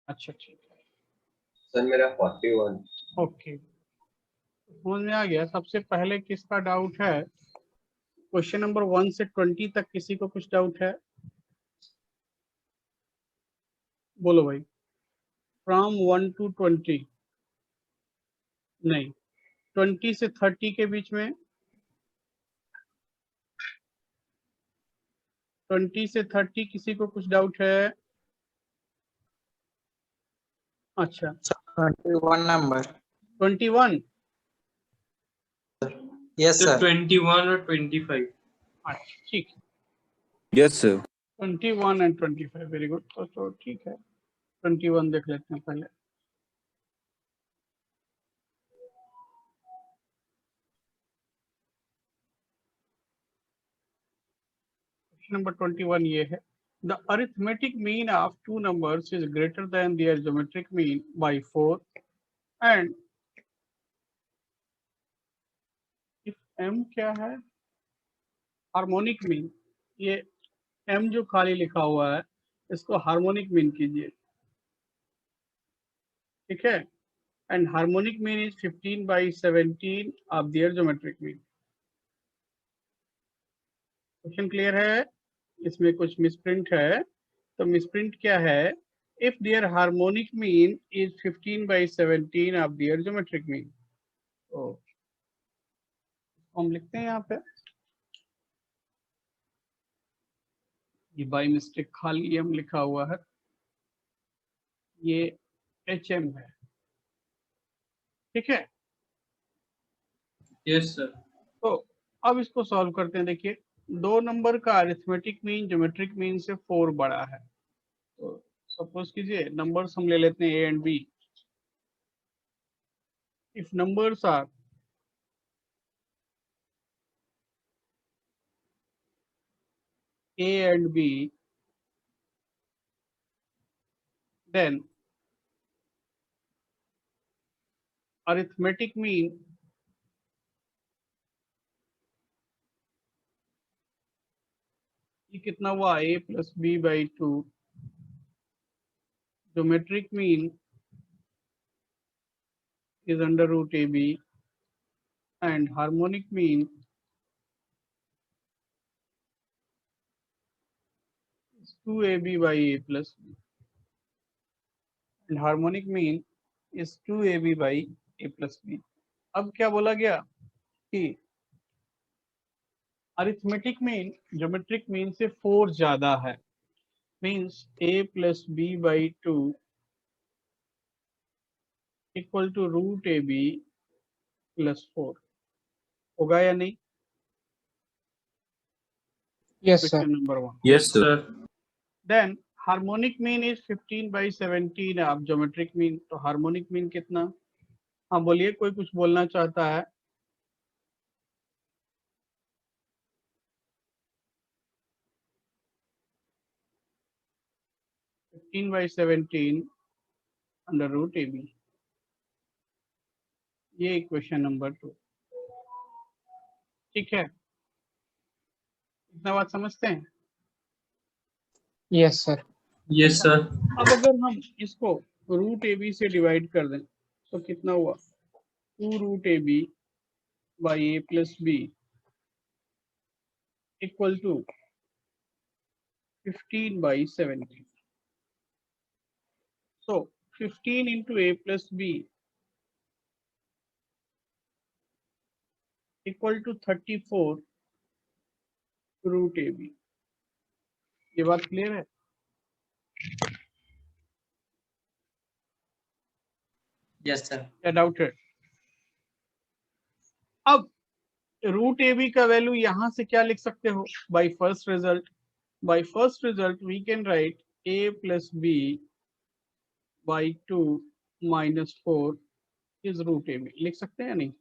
अच्छा ठीक है सर मेरा 41। ओके, समझ में आ गया। सबसे पहले किसका डाउट है? क्वेश्चन नंबर 1 से 20 तक किसी को कुछ डाउट है? बोलो भाई। फ्रॉम 1 to 20, नहीं 20 से 30 के बीच में, 20 से 30 किसी को कुछ डाउट है? अच्छा 21 नंबर। 21। Yes sir sir. 21 और 25। अच्छा ठीक है, Yes, sir. 21 and 25 very good. तो ठीक है, 21 देख लेते हैं पहले। नंबर 21 ये है, the arithmetic mean of two numbers is greater than their geometric mean by 4 and if m क्या है? Harmonic mean. ये m जो खाली लिखा हुआ है इसको हार्मोनिक मीन कीजिए, ठीक है। And harmonic mean is 15/17 of their geometric mean. Question clear है? इसमें कुछ मिसप्रिंट है, तो मिसप्रिंट क्या है? If their harmonic mean is 15/17 of their geometric mean, तो हम लिखते हैं यहाँ पे, ये बाई मिस्टेक खाली m लिखा हुआ है, ये hm है, ठीक है। Yes sir. तो अब इसको सॉल्व करते हैं। देखिए, दो नंबर का अरिथमेटिक मीन ज्योमेट्रिक मीन से 4 बड़ा है, तो सपोज कीजिए नंबर्स हम ले लेते हैं a and b। If numbers are a and b, then arithmetic mean ये कितना हुआ? a plus b by 2। Geometric mean is under root ab and harmonic mean is 2ab by a plus b and harmonic mean is 2ab by a plus b। अब क्या बोला गया कि arithmetic mean geometric mean से 4 ज्यादा है, means a plus b by 2 equal to root ab plus 4। होगा या नहीं? Yes sir. Question number 1। Yes, sir. Sir then harmonic mean is 15/17 of geometric mean, तो हार्मोनिक मीन कितना? हाँ बोलिए, कोई कुछ बोलना चाहता है? Fifteen by 17 under root A B, ये इक्वेशन नंबर 2, ठीक है। इतना बात समझते हैं? Yes sir. Yes sir. अब अगर हम इसको रूट ए बी से डिवाइड कर दें तो कितना हुआ? 2 root A B by A plus B equal to 15/17। So 15 into a plus b equal to 34 root ab। ये बात क्लियर है? Yes sir. क्या डाउट है? अब रूट ए बी का वैल्यू यहां से क्या लिख सकते हो? By first result, by first result we can write a plus b by 2 minus 4 is root ab। लिख सकते हैं या नहीं?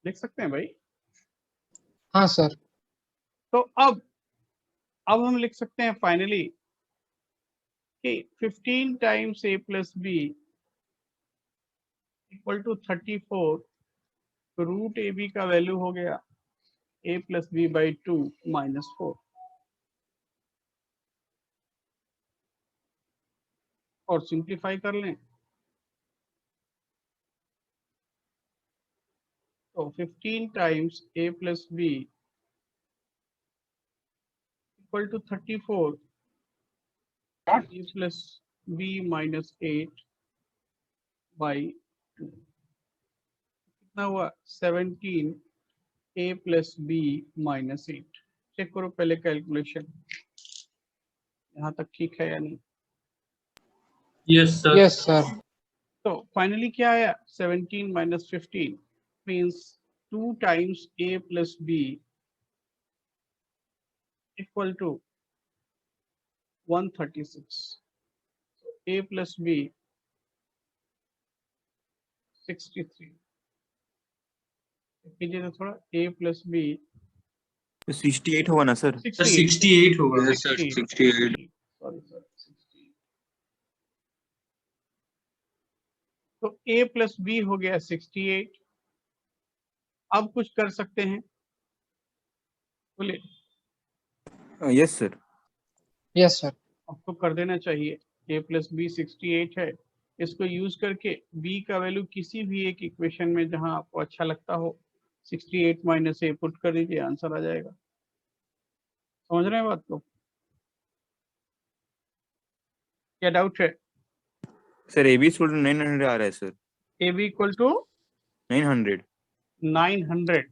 लिख सकते हैं भाई। हाँ सर। तो अब हम लिख सकते हैं फाइनली कि 15 times a plus b equal to 34, root A B का वैल्यू हो गया a plus b by 2 minus 4। और सिंप्लीफाई कर लें तो 15 times a plus B equal to 34 a plus B minus 8 by 2 कितना हुआ 17 a plus B minus 8। Check करो पहले कैलकुलेशन, यहाँ तक ठीक है या नहीं। Yes, sir. Yes, sir. तो फाइनली क्या आया 17 minus 15 means 2 times a plus B equal to 136। a plus B 63 कीजिए तो थोड़ा a प्लस बी 68 होगा ना सर? Sir, 68 होगा। Yes, sir, 68. Sorry sir 68। तो a प्लस बी हो गया 68। अब कुछ कर सकते हैं बोले? Yes sir. Yes, sir. आपको कर देना चाहिए। a प्लस बी 68 है, इसको यूज करके b का वैल्यू किसी भी एक इक्वेशन में जहां आपको अच्छा लगता हो 68 माइनस a पुट कर दीजिए, आंसर आ जाएगा। समझ रहे हैं बात को? क्या डाउट है? सर ए बी स्टूडेंट 900 आ रहा है sir. a b equal to 900। 900।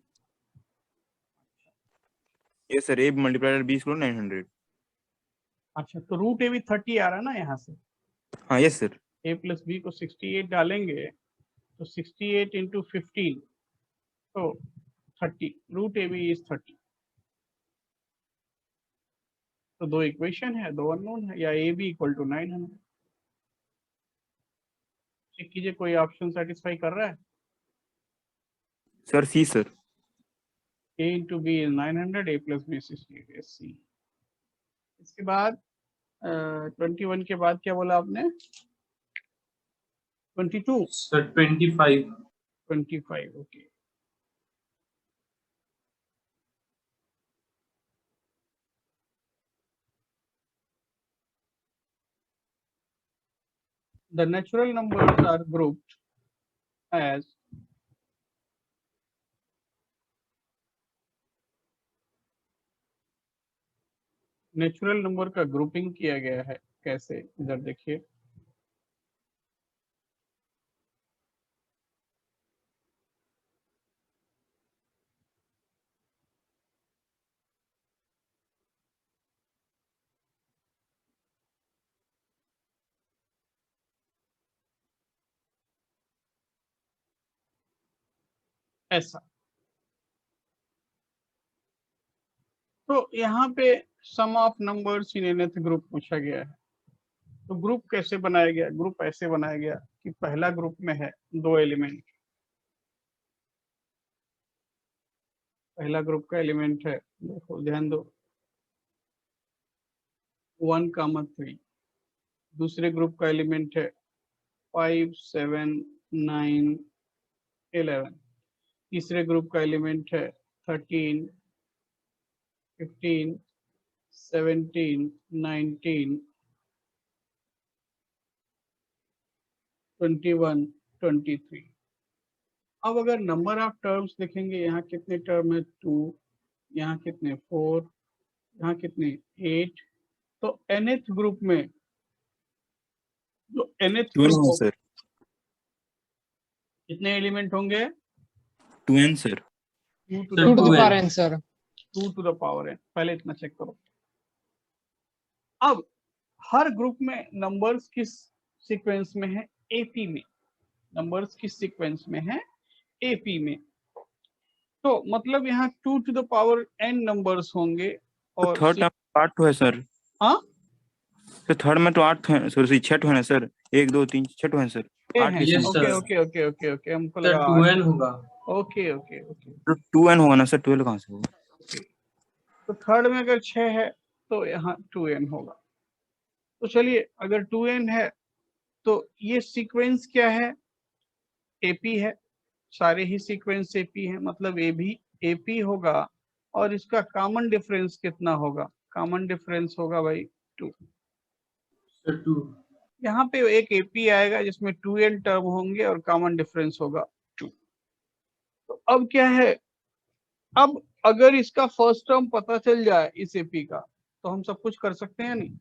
Yes sir, A multiply B student 900। अच्छा तो रूट ए भी 30 आ रहा है ना यहाँ से। हाँ yes sir. a plus B को 68 डालेंगे तो 68 इंटू 15 तो 30, रूट ए बी इज 30। तो दो इक्वेशन है, दो अननोन है, या A B equal to 900। Check कीजिए कोई ऑप्शन सेटिस्फाई कर रहा है? Sir C sir. a into B is 900, a plus B 68 is C। इसके बाद 21 के बाद क्या बोला आपने? 22। Sir, 25. 25 okay. The natural numbers are grouped as natural number का ग्रुपिंग किया गया है। कैसे? इधर देखिए, ऐसा। तो यहाँ पे sum of numbers in nth group पूछा गया है। तो ग्रुप कैसे बनाया गया? ग्रुप ऐसे बनाया गया कि पहला ग्रुप में है 2 एलिमेंट। पहला ग्रुप का एलिमेंट है, देखो ध्यान दो, 1, 3। दूसरे ग्रुप का एलिमेंट है 5, 7, 9, 11। तीसरे ग्रुप का एलिमेंट है 13, 15, 17, 19, 21, 23। अब अगर नंबर ऑफ टर्म्स देखेंगे, यहाँ कितने टर्म है 2, यहाँ कितने 4, यहाँ कितने 8। तो nth ग्रुप में जो nth 2n ग्रुप है हो, सर। कितने एलिमेंट होंगे? 2n sir. 2 to Sir, 2 to the 2n. power n, sir. 2 to the power n। पहले इतना चेक करो। अब हर ग्रुप में नंबर्स किस सीक्वेंस में है? एपी में। नंबर्स किस सीक्वेंस में है? एपी में। तो मतलब यहाँ 2 to the power n numbers होंगे तो और थर्ड टर्म 8 है सर। हाँ तो थर्ड में तो 8 है सॉरी 6 है ना सर। 1 2 3 6 है सर। 8 हैं। Yes, okay sir. Okay okay okay okay, हमको Sir, लगा 2n होगा। Okay okay okay. तो 2n होगा ना सर। 12 कहाँ से होगा? तो थर्ड में अगर 6 है तो यहाँ 2n होगा। तो चलिए, अगर 2n है तो ये सीक्वेंस क्या है? एपी है। सारे ही सीक्वेंस एपी है, मतलब ए भी एपी होगा। और इसका कॉमन डिफरेंस कितना होगा? कॉमन डिफरेंस होगा भाई 2। Sir, 2. यहाँ पे एक एपी आएगा जिसमें 2n टर्म होंगे और कॉमन डिफरेंस होगा 2। तो अब क्या है, अब अगर इसका फर्स्ट टर्म पता चल जाए इस एपी का, तो हम सब कुछ कर सकते हैं नहीं।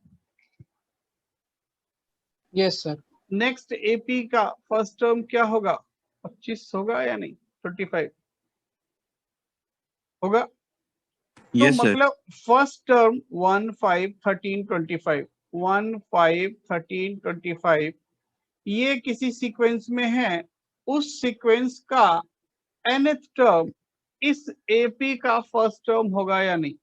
Yes sir. नेक्स्ट एपी का फर्स्ट टर्म क्या होगा, 25 होगा या नहीं, 25 होगा। तो यस सर। मतलब फर्स्ट टर्म 1 5 13 25, 1 5 13 25 ये किसी सीक्वेंस में है, उस सीक्वेंस का nth टर्म इस एपी का फर्स्ट टर्म होगा या नहीं।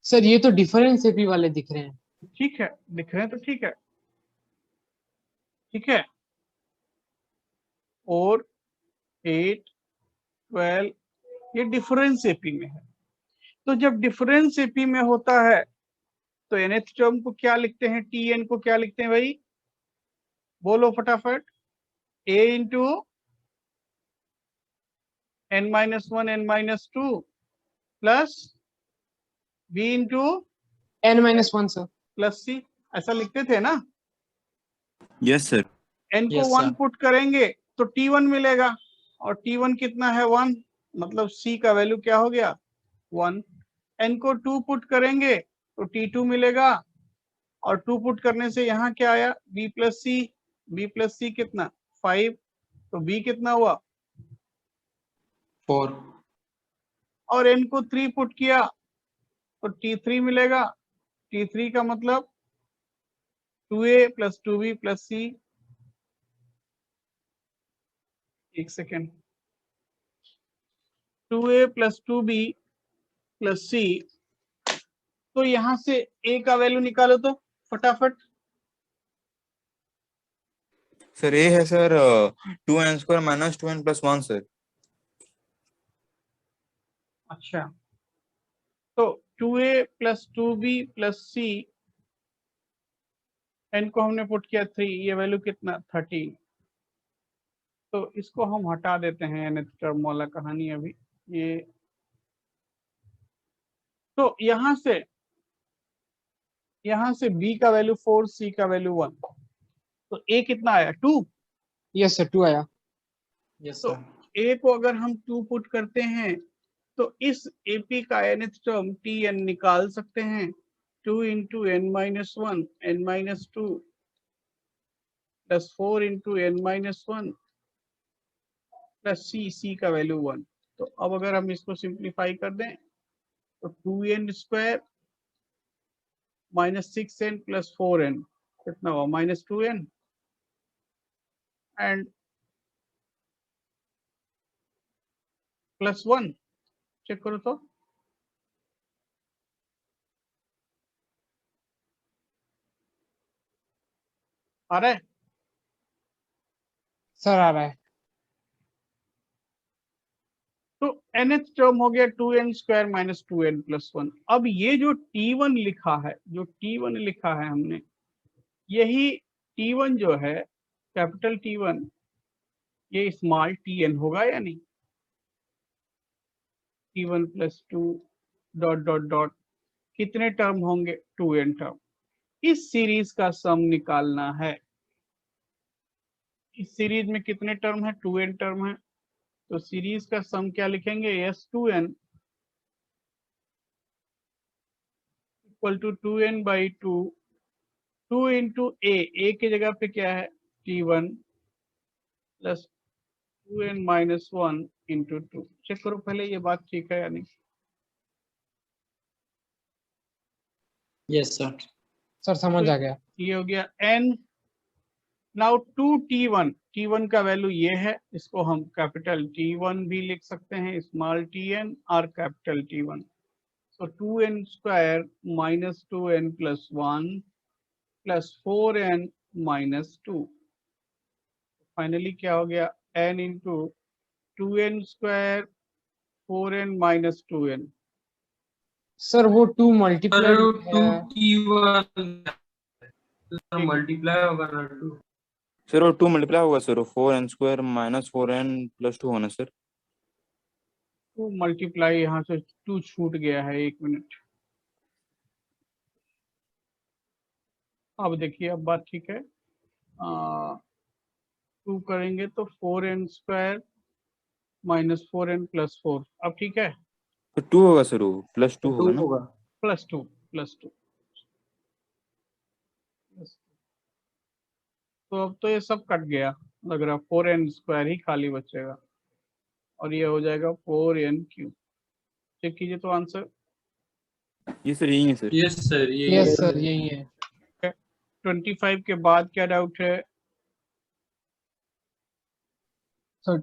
सर ये तो डिफरेंस एपी वाले दिख रहे हैं। ठीक है, दिख रहे हैं तो ठीक है, ठीक है। और 8 12 ये डिफरेंस एपी में है। तो जब डिफरेंस एपी में होता है तो nth टर्म को क्या लिखते हैं, tn को क्या लिखते हैं भाई, बोलो फटाफट। a into n-1 n-2 plus b into n-1 sir. Plus c, ऐसा लिखते थे ना। Yes sir. n को Yes, 1 sir. पुट करेंगे तो t1 मिलेगा, और t1 कितना है 1, मतलब c का वैल्यू क्या हो गया 1। n को 2 पुट करेंगे तो t2 मिलेगा, और 2 पुट करने से यहाँ क्या आया b प्लस सी, b प्लस सी कितना 5, तो b कितना हुआ 4 और n को 3 पुट किया तो t3 मिलेगा, t3 का मतलब 2a plus 2b plus c। एक second, 2a plus 2b plus c, तो यहां से a का वैल्यू निकालो तो फटाफट। सर ए है sir 2n² minus 2n plus 1 sir. अच्छा, तो 2a plus 2b plus c, n को हमने पुट किया 3, ये वैल्यू कितना 13। तो इसको हम हटा देते हैं nth टर्म वाला कहानी अभी ये। तो यहां से b का वैल्यू 4, c का वैल्यू 1, तो a कितना आया 2। यस सर 2 आया। यस तो सर। a को अगर हम 2 पुट करते हैं तो इस AP का nth टर्म tn निकाल सकते हैं, 2 into n-1 n-2 plus 4 into n-1 plus c का वैल्यू 1। तो अब अगर हम इसको सिंप्लीफाई कर दें तो 2n² minus 6n plus 4n कितना हुआ -2n, एंड प्लस 1, चेक करो तो आ रहा है। सर आ रहा है। तो nth टर्म हो गया 2n² माइनस 2n प्लस 1। अब ये जो t1 लिखा है, जो t1 लिखा है हमने, यही t1 जो है कैपिटल T1, ये स्मॉल tn होगा या नहीं, t1 plus 2 dot dot dot कितने टर्म होंगे 2n टर्म। इस सीरीज का सम निकालना है। इस सीरीज में कितने टर्म है 2n टर्म है, तो सीरीज का सम क्या लिखेंगे s2n equal to 2n by 2, 2 into a की जगह पे क्या है t1 plus 2n minus 1 into 2। Check करो पहले ये बात ठीक है या नहीं। Yes sir. सर समझ आ गया। ये हो गया n। नाउ 2t1 का वैल्यू ये है, इसको हम कैपिटल T1 भी लिख सकते हैं, स्मॉल tn और कैपिटल T1। सो 2n² minus 2n plus 1 plus 4n minus 2। Finally क्या हो गया n into 2n² 4n minus 2n। Sir वो 2 सर मल्टीप्लाई 2t1 मल्टीप्लाई होगा ना 2। सर वो 2 मल्टीप्लाई होगा sir, 4n² minus 4n plus 2 होना सर। 2 मल्टीप्लाई यहाँ से 2 छूट गया है, 1 मिनट। अब देखिए, अब बात ठीक है। 2 करेंगे तो 4n² माइनस 4n+4, अब ठीक है। तो 2 होगा सर, वो +2 होगा ना? होगा। +2 तो अब तो ये सब कट गया, लग रहा 4n² ही खाली बचेगा और ये हो जाएगा 4n³ चेक कीजिए तो आंसर। ये सर यही है सर। यस सर, ये यस सर यही है। 25 के बाद क्या डाउट है? सर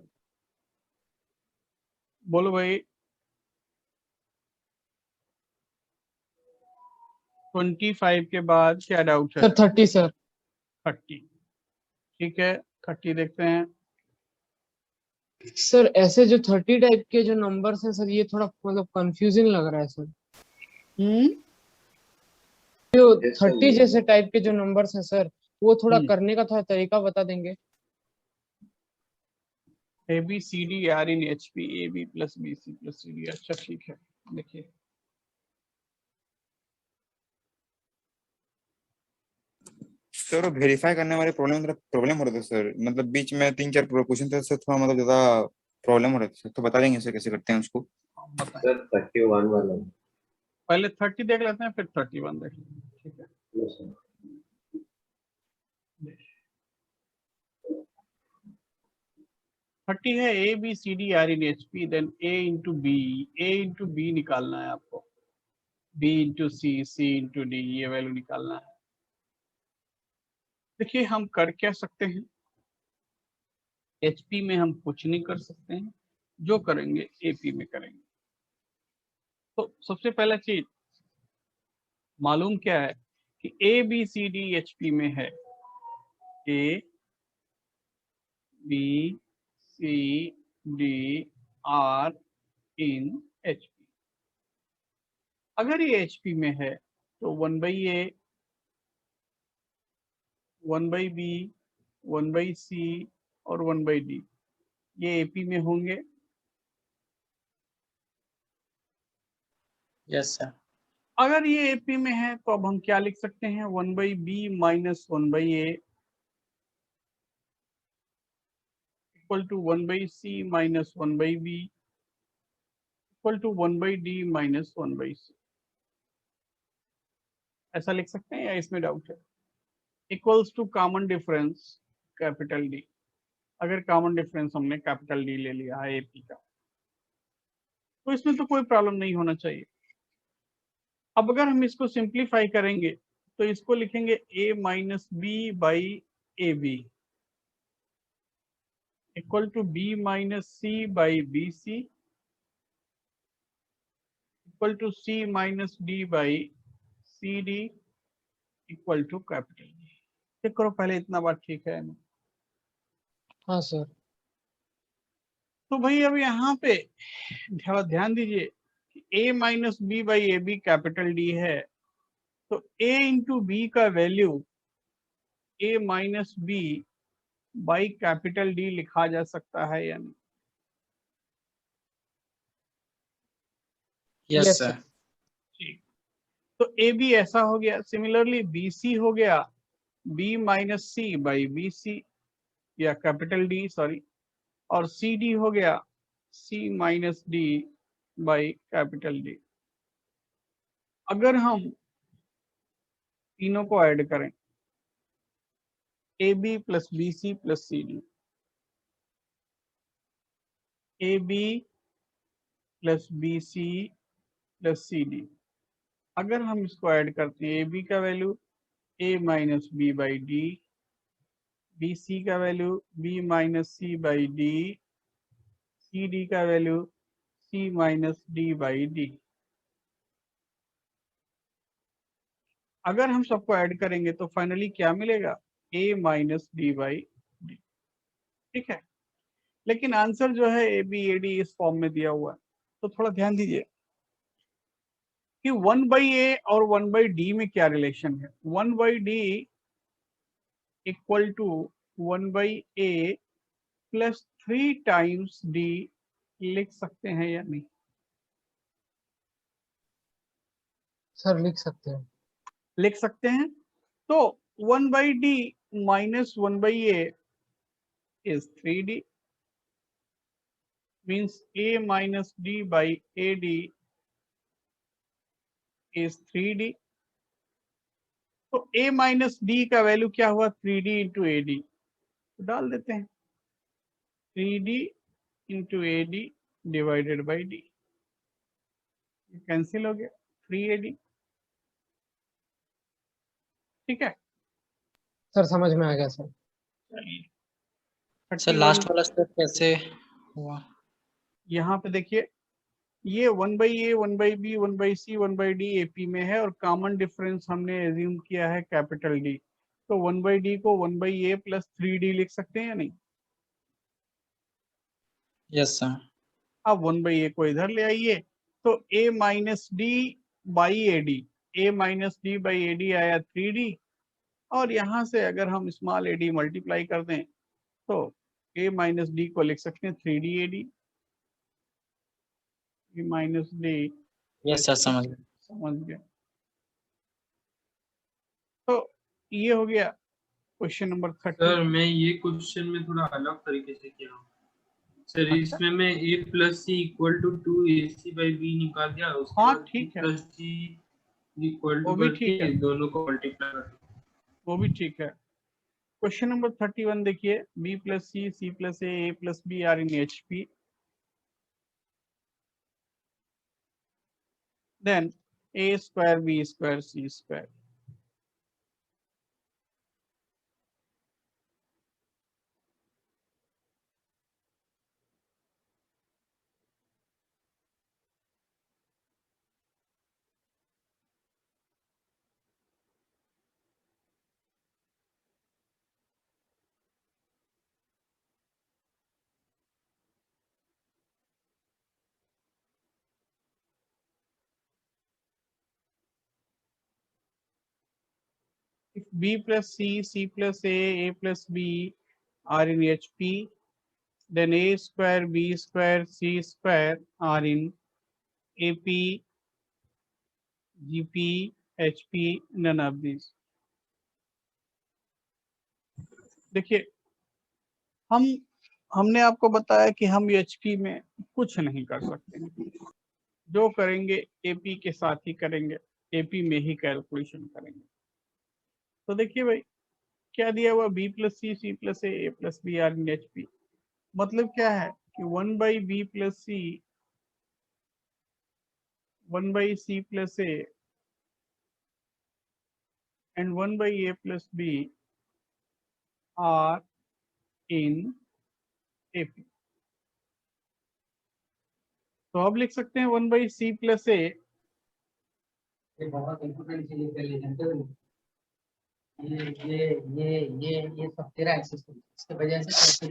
बोलो भाई। 25 के बाद क्या डाउट है? Sir 30 sir. 30, ठीक है, 30 देखते हैं। सर ऐसे जो 30 टाइप के जो नंबर्स हैं सर, ये थोड़ा मतलब कंफ्यूजिंग लग रहा है सर। जो Yes, 30 sir. जैसे टाइप के जो नंबर्स हैं सर, वो थोड़ा हम्म। करने का थोड़ा तरीका बता देंगे? ABCD are in HP, AB plus BC plus CD, अच्छा ठीक है, देखिए। सर वो वेरीफाई करने वाले प्रॉब्लम हो रहा था सर, मतलब बीच में 3-4 क्वेश्चन थे सर, थोड़ा मतलब ज्यादा प्रॉब्लम हो रहा था सर, तो बता देंगे सर कैसे करते हैं उसको? बताएं, Sir, 31 वाला। पहले 30 देख लेते हैं, फिर 31 देख लेते हैं, ठीक है। Yes, sir. 30 है ABCD are in HP, then A into B निकालना है आपको, B into C into D, ये वैल्यू निकालना है। देखिए हम कर क्या सकते हैं, HP में हम कुछ नहीं कर सकते हैं, जो करेंगे AP में करेंगे। तो सबसे पहला चीज मालूम क्या है कि ABCD HP में है, ABCD आर इन HP। अगर ये HP में है तो 1/A 1/B 1/C और 1/D ये AP में होंगे। Yes sir. अगर ये AP में है तो अब हम क्या लिख सकते हैं, 1/B minus 1/A equal to 1/C minus 1/B equal to 1/D minus 1/C, ऐसा लिख सकते हैं या इसमें डाउट है? Equals to common difference capital D, अगर कॉमन डिफरेंस हमने कैपिटल D ले लिया है AP का तो इसमें तो कोई प्रॉब्लम नहीं होना चाहिए। अब अगर हम इसको सिंप्लीफाई करेंगे तो इसको लिखेंगे A minus B by AB equal to B minus C by BC equal to C minus D by CD equal to capital D। Check करो पहले, इतना बात ठीक है ना? हाँ सर। तो भाई अब यहाँ पे ध्यान दीजिए कि A minus B by AB capital D है, तो A इंटू B का value A minus B by capital D लिखा जा सकता है या नहीं? Yes yes sir. सर। ठीक, तो AB ऐसा हो गया, सिमिलरली BC हो गया B minus C by BC या कैपिटल D सॉरी, और CD हो गया C minus D by capital D। अगर हम तीनों को ऐड करें AB plus BC plus CD, AB plus BC plus CD, अगर हम इसको ऐड करते हैं AB का value A minus B by D, BC का value B minus C by D, CD का value C minus D by D। अगर हम सबको ऐड करेंगे तो फाइनली क्या मिलेगा, A minus D by D, ठीक है। लेकिन आंसर जो है ABAD इस फॉर्म में दिया हुआ है, तो थोड़ा ध्यान दीजिए कि 1/A और 1/D में क्या रिलेशन है। 1/D equal to 1/A plus 3 times D लिख सकते हैं या नहीं? सर लिख सकते हैं। लिख सकते हैं। तो 1 by d minus 1 by a is 3d, means a minus d by ad is 3d. तो a माइनस डी का वैल्यू क्या हुआ, 3d इंटू एडी, तो डाल देते हैं 3d into AD divided by D, cancel हो गया 3ad। ठीक है, सर समझ में आ गया सर। चलिए सर 31 लास्ट वाला स्टेप कैसे हुआ? यहाँ पे देखिए, ये 1 by A 1 by B 1 by C 1 by D AP में है और कॉमन डिफरेंस हमने एज्यूम किया है कैपिटल डी, तो 1 बाई डी को 1 बाई ए प्लस 3d लिख सकते हैं या नहीं। Yes sir. अब 1 बाई ए को इधर ले आइए, तो a minus D by A D, A minus D by A D आया 3d, और यहाँ से अगर हम स्मॉल ad मल्टीप्लाई कर दें तो a माइनस डी को लिख सकते हैं 3d ad, a minus D, yes sir समझ गए। समझ गया। तो ये हो गया क्वेश्चन नंबर 30। सर मैं ये क्वेश्चन में थोड़ा अलग तरीके से किया हूँ सर। इसमें मैं a plus C equal to 2ac by B निकाल दिया, उसके हाँ, बाद ठीक है। प्लस सी इक्वल वो टू भी ठीक करके है। दोनों को मल्टीप्लाई कर दिया। वो भी ठीक है। क्वेश्चन नंबर 31 देखिए, b plus C C plus A plus B are in H P, then a square b square c square. If b plus c, c plus a plus b are in HP, then a square, b square, c square are in AP, GP, HP, none of these. देखिए, हमने आपको बताया कि हम HP में कुछ नहीं कर सकते हैं, जो करेंगे AP के साथ ही करेंगे, AP में ही कैलकुलेशन करेंगे। तो देखिए भाई, क्या दिया हुआ, b plus C C plus A plus B are in HP, मतलब क्या है कि 1 by B plus C 1 by C plus A and 1 by A plus B are in AP. तो अब लिख सकते हैं 1 बाई सी प्लस ए, ये सब तेरा एक्सेस इसके वजह से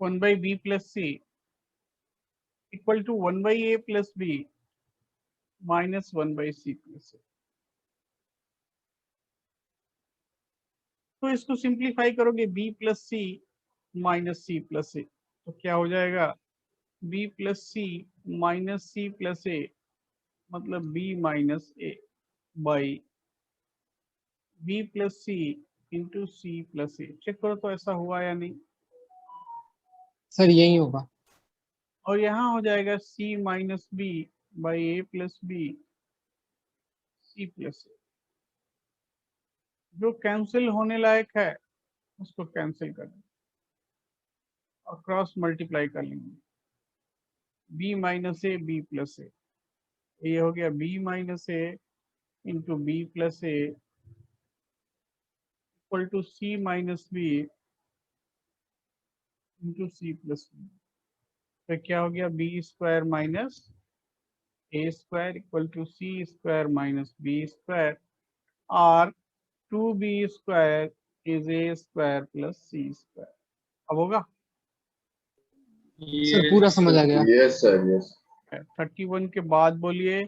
1 by B plus C equal to 1 by A plus B minus 1 by C plus A. तो इसको सिंप्लीफाई करोगे, b plus C minus C plus A, तो क्या हो जाएगा, b plus C minus C plus A, मतलब b minus A by b plus C into C plus A. Check करो तो ऐसा हुआ या नहीं। सर यही होगा। और यहाँ हो जाएगा c minus B by A plus B C plus A. जो कैंसिल होने लायक है उसको कैंसिल कर दें और क्रॉस मल्टीप्लाई कर लेंगे, b minus A B plus A, ये हो गया b minus A into B plus A equal to C minus B into C plus B. तो क्या हो गया, B square minus A square equal to C square minus B square, और 2b square is A square plus C square. अब होगा, sir पूरा समझ आ गया। Yes sir, yes. 31 के बाद बोलिए।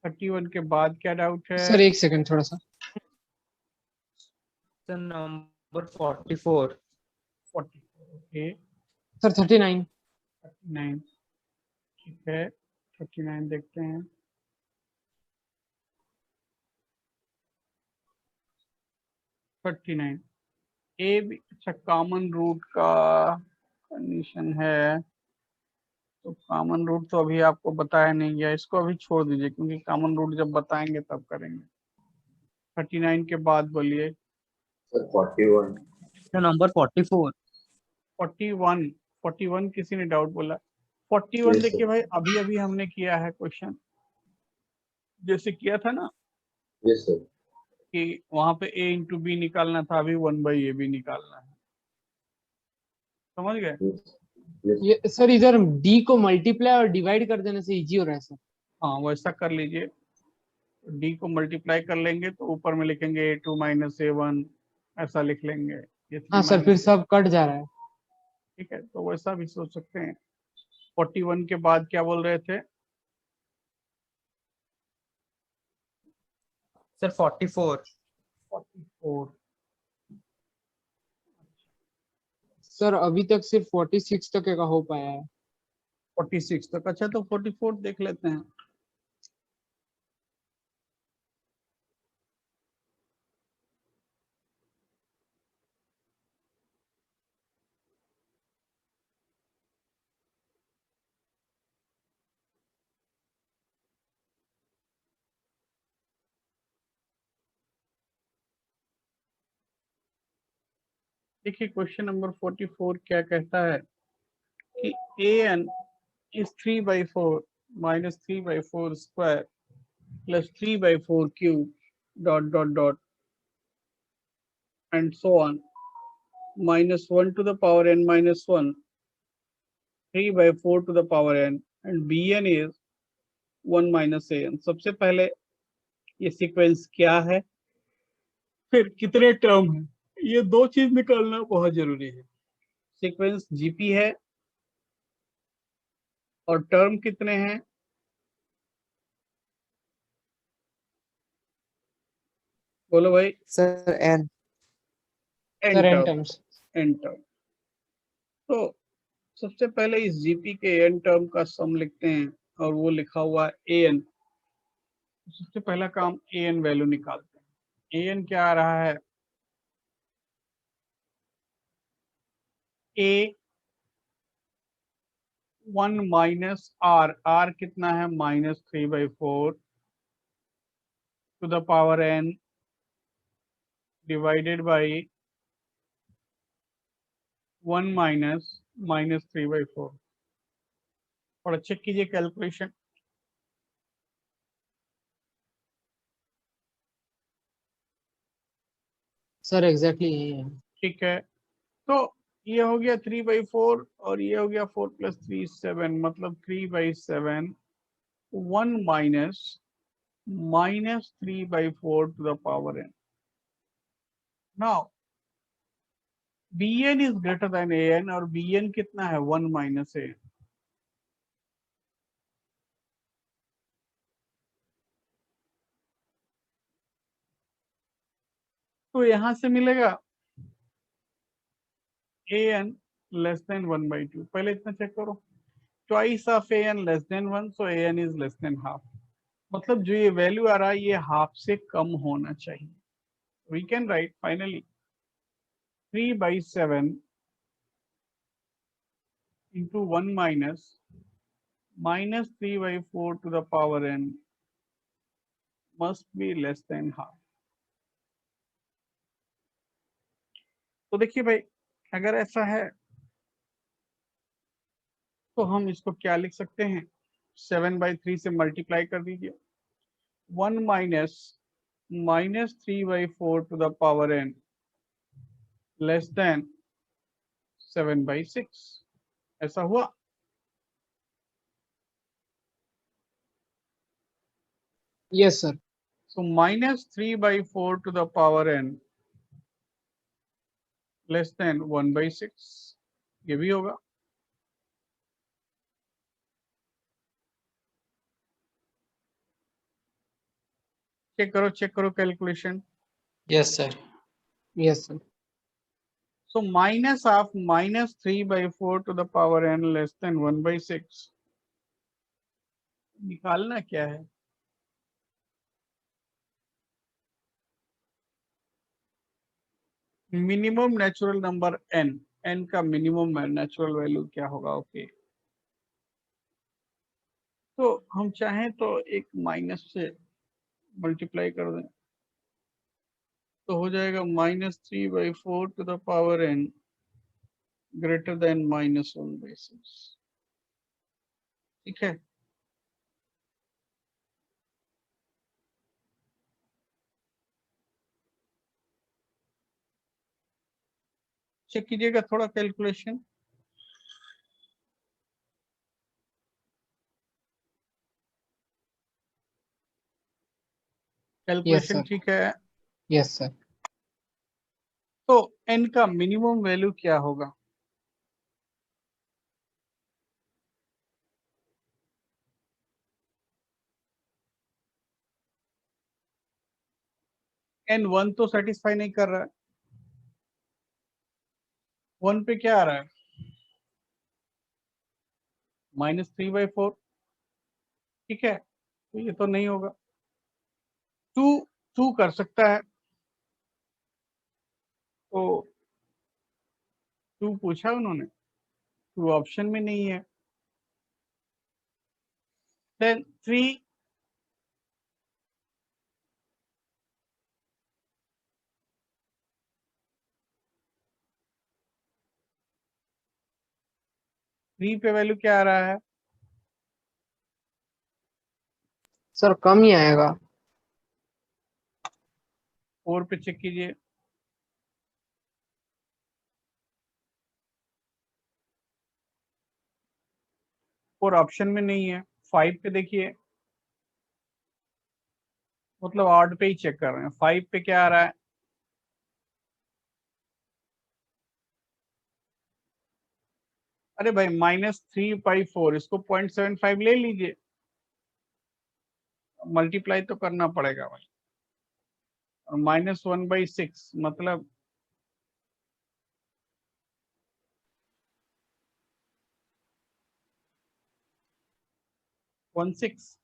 थर्टी 31 के बाद क्या डाउट है? सर एक सेकंड थोड़ा सा। Number 44 40, okay. सर 39। 39 ठीक है, 39 देखते हैं। थर्टी नाइन ए भी अच्छा कॉमन रूट का कंडीशन है, तो कॉमन रूट तो अभी आपको बताया नहीं गया, इसको अभी छोड़ दीजिए क्योंकि कॉमन रूट जब बताएंगे तब करेंगे। 39 के बाद बोलिए। सर 41। नंबर 44। 41 41 किसी ने डाउट बोला। 41 Yes, देखिए sir. भाई, अभी अभी हमने किया है क्वेश्चन, जैसे किया था ना Yes, sir. कि वहां पे a इंटू बी निकालना था, अभी 1/a भी निकालना है, समझ गए? Yes. Yes. ये सर इधर d को मल्टीप्लाई और डिवाइड कर देने से इजी हो रहा है सर। हाँ वैसा कर लीजिए, d को मल्टीप्लाई कर लेंगे तो ऊपर में लिखेंगे a2 माइनस a1, ऐसा लिख लेंगे, हाँ a3 सर फिर माइनस, सब कट जा रहा है। ठीक है, तो वैसा भी सोच सकते हैं। 41 के बाद क्या बोल रहे थे? सर 44। 44 सर अभी तक सिर्फ 46 तक का हो पाया है। 46 तक, अच्छा तो 44 देख लेते हैं। देखिए क्वेश्चन नंबर 44 क्या कहता है कि an is 3/4 minus 3/4 square plus 3/4 cube dot dot dot and so on minus 1 to the power n minus 1, 3/4 to the power n, and bn is 1 minus an। सबसे पहले ये सीक्वेंस क्या है, फिर कितने टर्म है, ये दो चीज निकालना बहुत जरूरी है। सीक्वेंस जीपी है और टर्म कितने हैं, बोलो भाई। Sir N. N sir n term, terms. N term. तो सबसे पहले इस जीपी के एन टर्म का सम लिखते हैं और वो लिखा हुआ है ए एन। सबसे पहला काम ए एन वैल्यू निकालते हैं। ए एन क्या आ रहा है, ए 1 माइनस आर, आर कितना है -3/4 to the power N divided by 1 minus -3/4। और चेक कीजिए कैलकुलेशन। सर एग्जैक्टली यही है। ठीक है, तो ये हो गया 3/4 और ये हो गया 4 + 3 7, मतलब 3/7, 1 minus -3/4 to the power n। Now bn is greater than an और bn कितना है 1 माइनस an। तो यहां से मिलेगा an लेस देन 1/2। पहले इतना चेक करो, twice of an less than 1, so an is less than half, मतलब जो ये वैल्यू आ रहा है ये हाफ से कम होना चाहिए। We can write finally 3/7 into 1 minus -3/4 to the power n must be less than half। तो देखिए भाई, अगर ऐसा है तो हम इसको क्या लिख सकते हैं, 7/3 से मल्टीप्लाई कर दीजिए, 1 minus -3/4 to the power n less than 7/6, ऐसा हुआ। Yes sir. So -3/4 to the power n less than 1/6, ये भी होगा। चेक करो calculation. Yes sir. Yes sir. So minus of minus 3/4 to the power n less than 1/6 निकालना क्या है? Minimum natural number n, n का मिनिमम नेचुरल वैल्यू क्या होगा? ओके, तो हम चाहें तो एक माइनस से मल्टीप्लाई कर दें तो हो जाएगा -3/4 to the power n greater than -1/6। ठीक है, चेक कीजिएगा थोड़ा कैलकुलेशन। Calculation sir. ठीक है, Yes, sir. तो n का मिनिमम वैल्यू क्या होगा? n 1 तो सेटिस्फाई नहीं कर रहा है, 1 पे क्या आ रहा है? -3/4। ठीक है, तो ये तो नहीं होगा। 2 कर सकता है, तो 2 पूछा उन्होंने, 2 ऑप्शन में नहीं है। देन 3 पे वैल्यू क्या आ रहा है? सर कम ही आएगा। 4 पे चेक कीजिए, और ऑप्शन में नहीं है। 5 पे देखिए, मतलब ऑड पे ही चेक कर रहे हैं। 5 पे क्या आ रहा है? अरे भाई -3/4, इसको 0.75 ले लीजिए, मल्टीप्लाई तो करना पड़ेगा भाई। और -1/6 मतलब 16।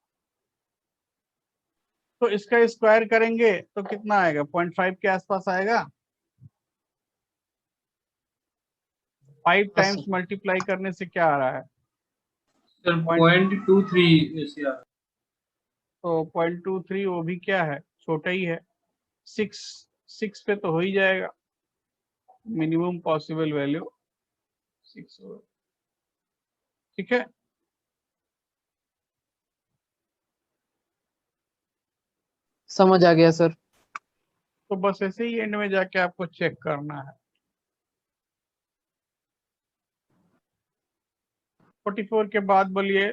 तो इसका स्क्वायर करेंगे तो कितना आएगा? 0.5 के आसपास आएगा। 5 टाइम्स मल्टीप्लाई करने से क्या आ रहा है? सर 0.23 ऐसे आ रहा है। तो 0.23 वो भी क्या है? छोटा ही है। 6 पे तो हो ही जाएगा, मिनिमम पॉसिबल वैल्यू 6 होगा। ठीक है, समझ आ गया सर। तो बस ऐसे ही एंड में जाके आपको चेक करना है। 44 के बाद बोलिए।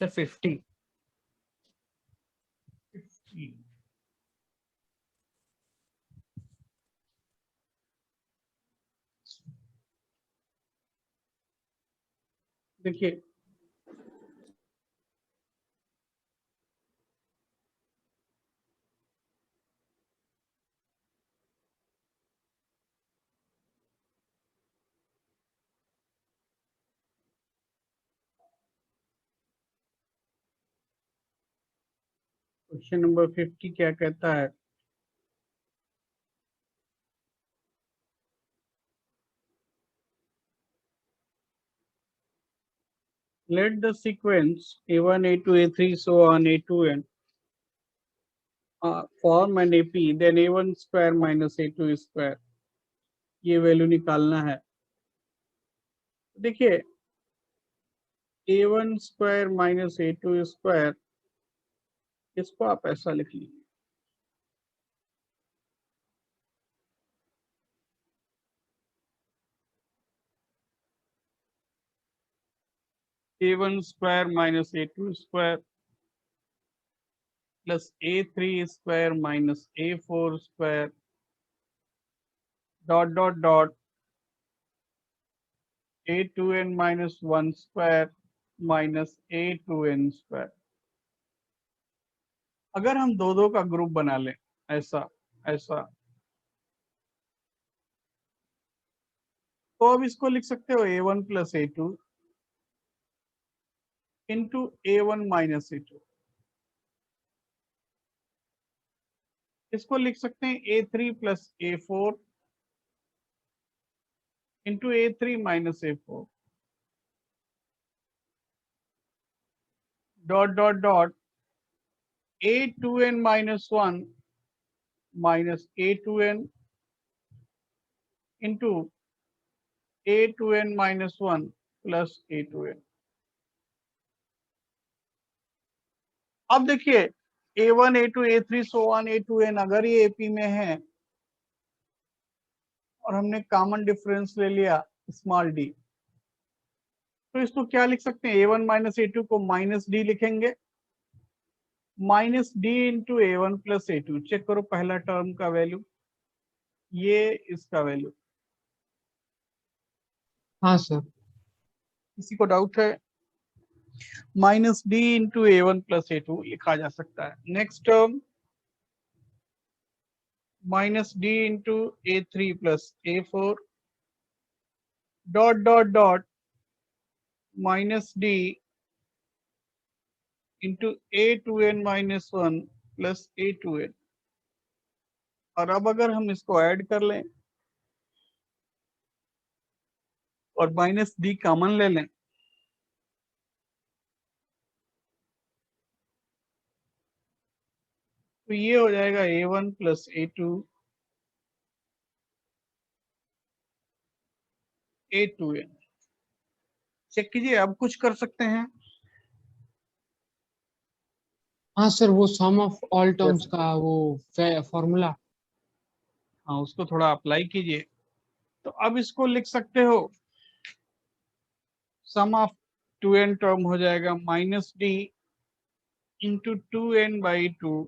सर 50। देखिए, क्वेश्चन नंबर 50 क्या कहता है? Let the sequence A1, A2, A3, so on A2n form an AP, then A1 square minus A2 square, ये वैल्यू निकालना है। देखिए, A1 square minus A2 square, इसको आप ऐसा लिख लीजिए, A1 square minus A2 square plus A3 square minus A4 square dot dot dot A2n minus 1 square minus A2n square. अगर हम दो का ग्रुप बना लें ऐसा, ऐसा। तो अब इसको लिख सकते हो a1 plus a2 into a1 minus a2। इसको लिख सकते हैं a3 plus a4 into a3 minus a4 dot dot dot a2n minus 1 minus a2n into a2n minus 1 plus a2n। अब देखिए a1 a2 a3 so on a2n अगर ये AP में है और हमने कॉमन डिफरेंस ले लिया स्मॉल d, तो इसको क्या लिख सकते हैं a1 माइनस a2 को माइनस d लिखेंगे minus d into a1 plus a2। Check करो पहला टर्म का वैल्यू, ये इसका वैल्यू। हाँ सर। किसी को डाउट है? Minus d into a1 plus a2 लिखा जा सकता है। Next term minus d into a3 plus a4 dot dot dot minus d into a2n minus 1 plus a2n। और अब अगर हम इसको ऐड कर लें और माइनस d कॉमन ले लें तो ये हो जाएगा a1 plus a2 a2n। Check कीजिए अब कुछ कर सकते हैं। हाँ सर, वो सम ऑफ ऑल टर्म्स Yes. का वो फॉर्मूला। हाँ उसको थोड़ा अप्लाई कीजिए। तो अब इसको लिख सकते हो सम ऑफ 2n टर्म हो जाएगा minus d into 2n by 2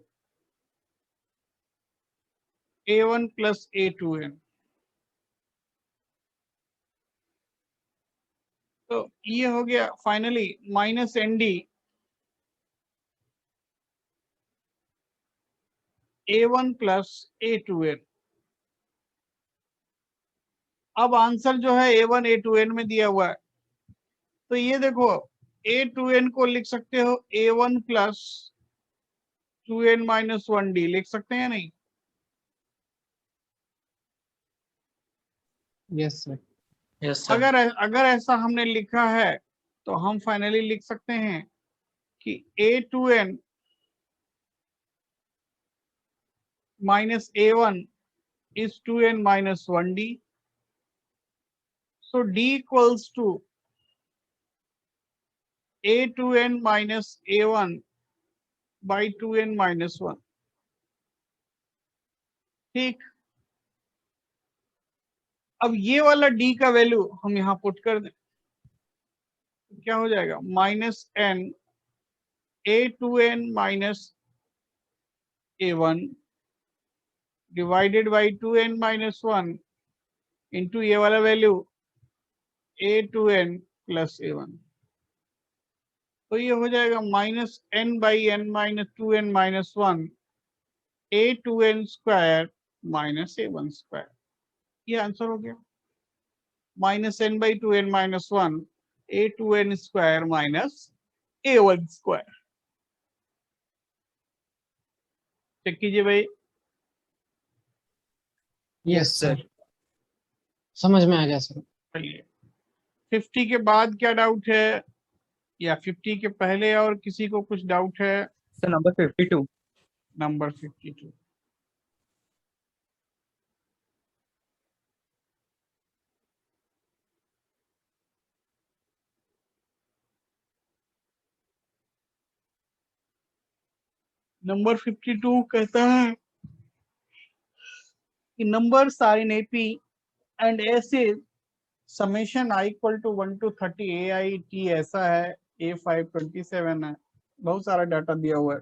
a1 plus a2n। तो ये हो गया finally minus nd a1 plus a2n। अब आंसर जो है a1 a2n में दिया हुआ है, तो ये देखो a2n को लिख सकते हो a1 plus 2n minus 1d लिख सकते हैं नहीं? Yes sir. Yes, sir. अगर ऐसा हमने लिखा है तो हम फाइनली लिख सकते हैं कि a2n minus a1 is 2n minus 1d, so d equals to a2n minus a1 by 2n minus 1। ठीक, अब ये वाला d का वैल्यू हम यहाँ पुट कर दें, क्या हो जाएगा minus n a2n minus a1 divided by 2n minus 1 into ये वाला वैल्यू a2n प्लस a1। तो ये हो जाएगा minus n by n minus 2n minus 1 a2n square minus a1 square. ये आंसर हो गया minus n by 2n minus 1 a2n square minus a1 square. चेक कीजिए भाई। Yes sir. सर, समझ में आ गया सर। चलिए 50 के बाद क्या डाउट है या 50 के पहले और किसी को कुछ डाउट है? So number 52. नंबर 52। नंबर 52 कहता है कि numbers are in AP and S is summation I equal to 1 to 30 AIT ऐसा है, A5 27 है, बहुत सारा डाटा दिया हुआ है।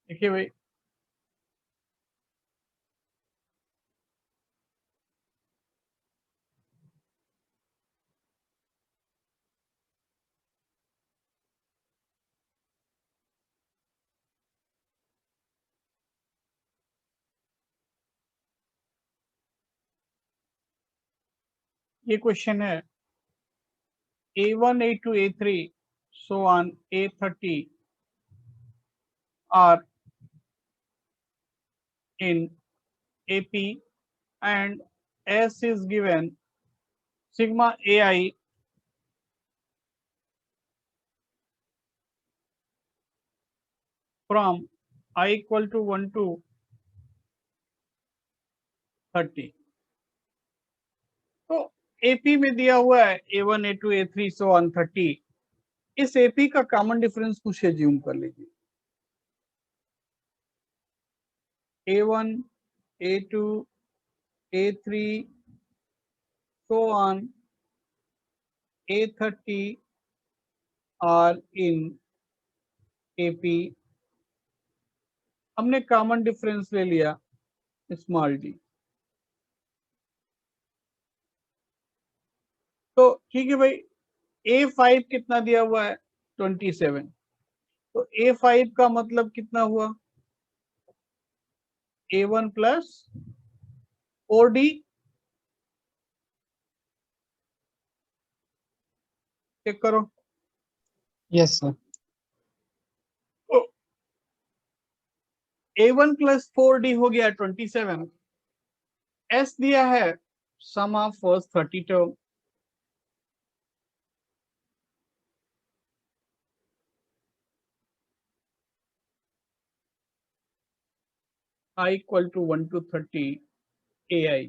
देखिए भाई, ये क्वेश्चन है A1, A2, A3, so on A30 are in AP and S is given sigma AI from I equal to 1 to 30. तो AP में दिया हुआ है A1, A2, A3, so on 30. इस AP का कॉमन डिफरेंस कुछ एज्यूम कर लीजिए। A1, A2, A3, so on A30 are in AP. हमने कॉमन डिफरेंस ले लिया स्मॉल डी। तो ठीक है भाई, A5 कितना दिया हुआ है 27, तो A5 का मतलब कितना हुआ A1 प्लस 4D, चेक करो। Yes sir. तो A1 प्लस 4D हो गया 27। S दिया है sum of first 30 term, I equal to 1 to 30 AI।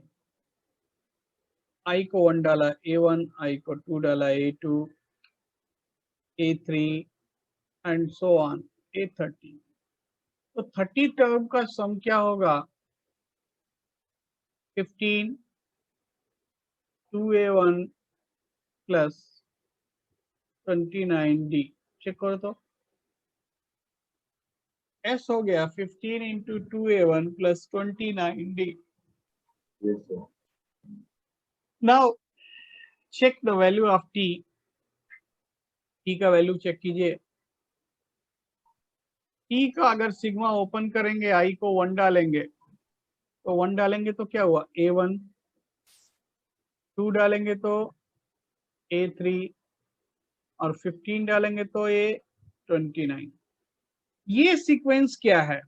I को 1 डाला A1, I को 2 डाला A2, A3 and so on A30। तो 30 टर्म का सम क्या होगा 15 2A1 प्लस 29D। चेक करो तो S हो गया 15 into 2A1 plus 29D। Yes, sir. Now check the value of T। T का वैल्यू चेक कीजिए। T का अगर सिग्मा ओपन करेंगे, I को 1 डालेंगे, तो 1 डालेंगे तो क्या हुआ A1, 2 डालेंगे तो A3 और 15 डालेंगे तो A29। ये सीक्वेंस क्या है?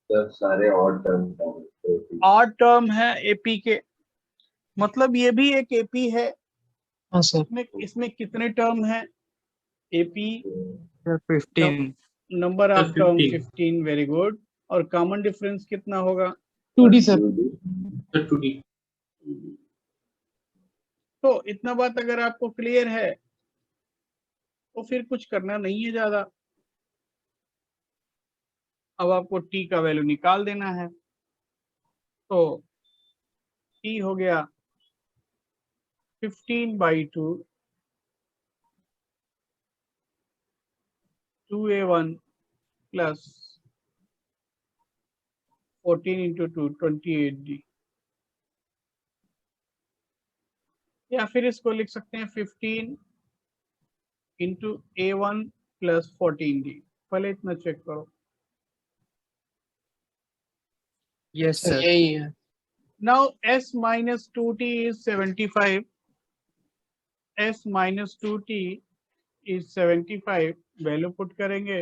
सर सारे ऑड टर्म ऑड टर्म है एपी के, मतलब ये भी एक एपी है। हाँ सर। इसमें कितने टर्म है AP? 15. Number of term 15। 15। Very good. और कॉमन डिफरेंस कितना होगा 2D सर। 2D। तो इतना बात अगर आपको क्लियर है तो फिर कुछ करना नहीं है ज्यादा। अब आपको टी का वैल्यू निकाल देना है। तो टी हो गया 15/2 2A1 प्लस 14 इंटू 2 28D, या फिर इसको लिख सकते हैं 15 इंटू A1 प्लस 14D। पहले इतना चेक करो। Yes, sir sir. यही है। Now S minus 2T is 75. S minus 2T is 75। Value put करेंगे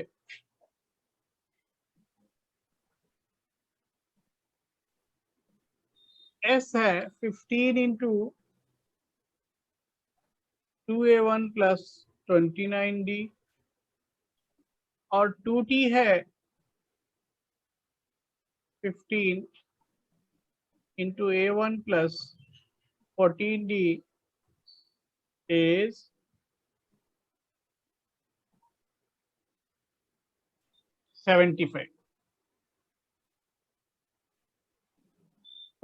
S है 15 इंटू 2A1 प्लस 29D और 2T है 15 into A1 plus 14D is 75।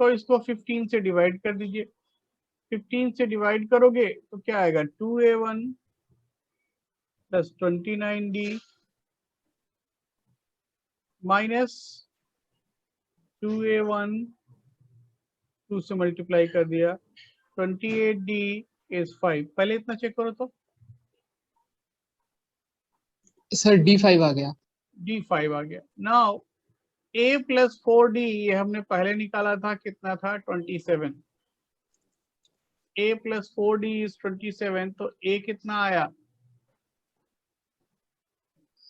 तो इसको 15 से डिवाइड कर दीजिए। 15 से डिवाइड करोगे तो क्या आएगा 2A1 plus 29D minus 2A1 2 से मल्टीप्लाई कर दिया 28D इज 5। पहले इतना चेक करो तो सर D5 आ गया। D5 आ गया। नाउ A प्लस 4D ये हमने पहले निकाला था, कितना था 27। A प्लस 4D इज 27, तो A कितना आया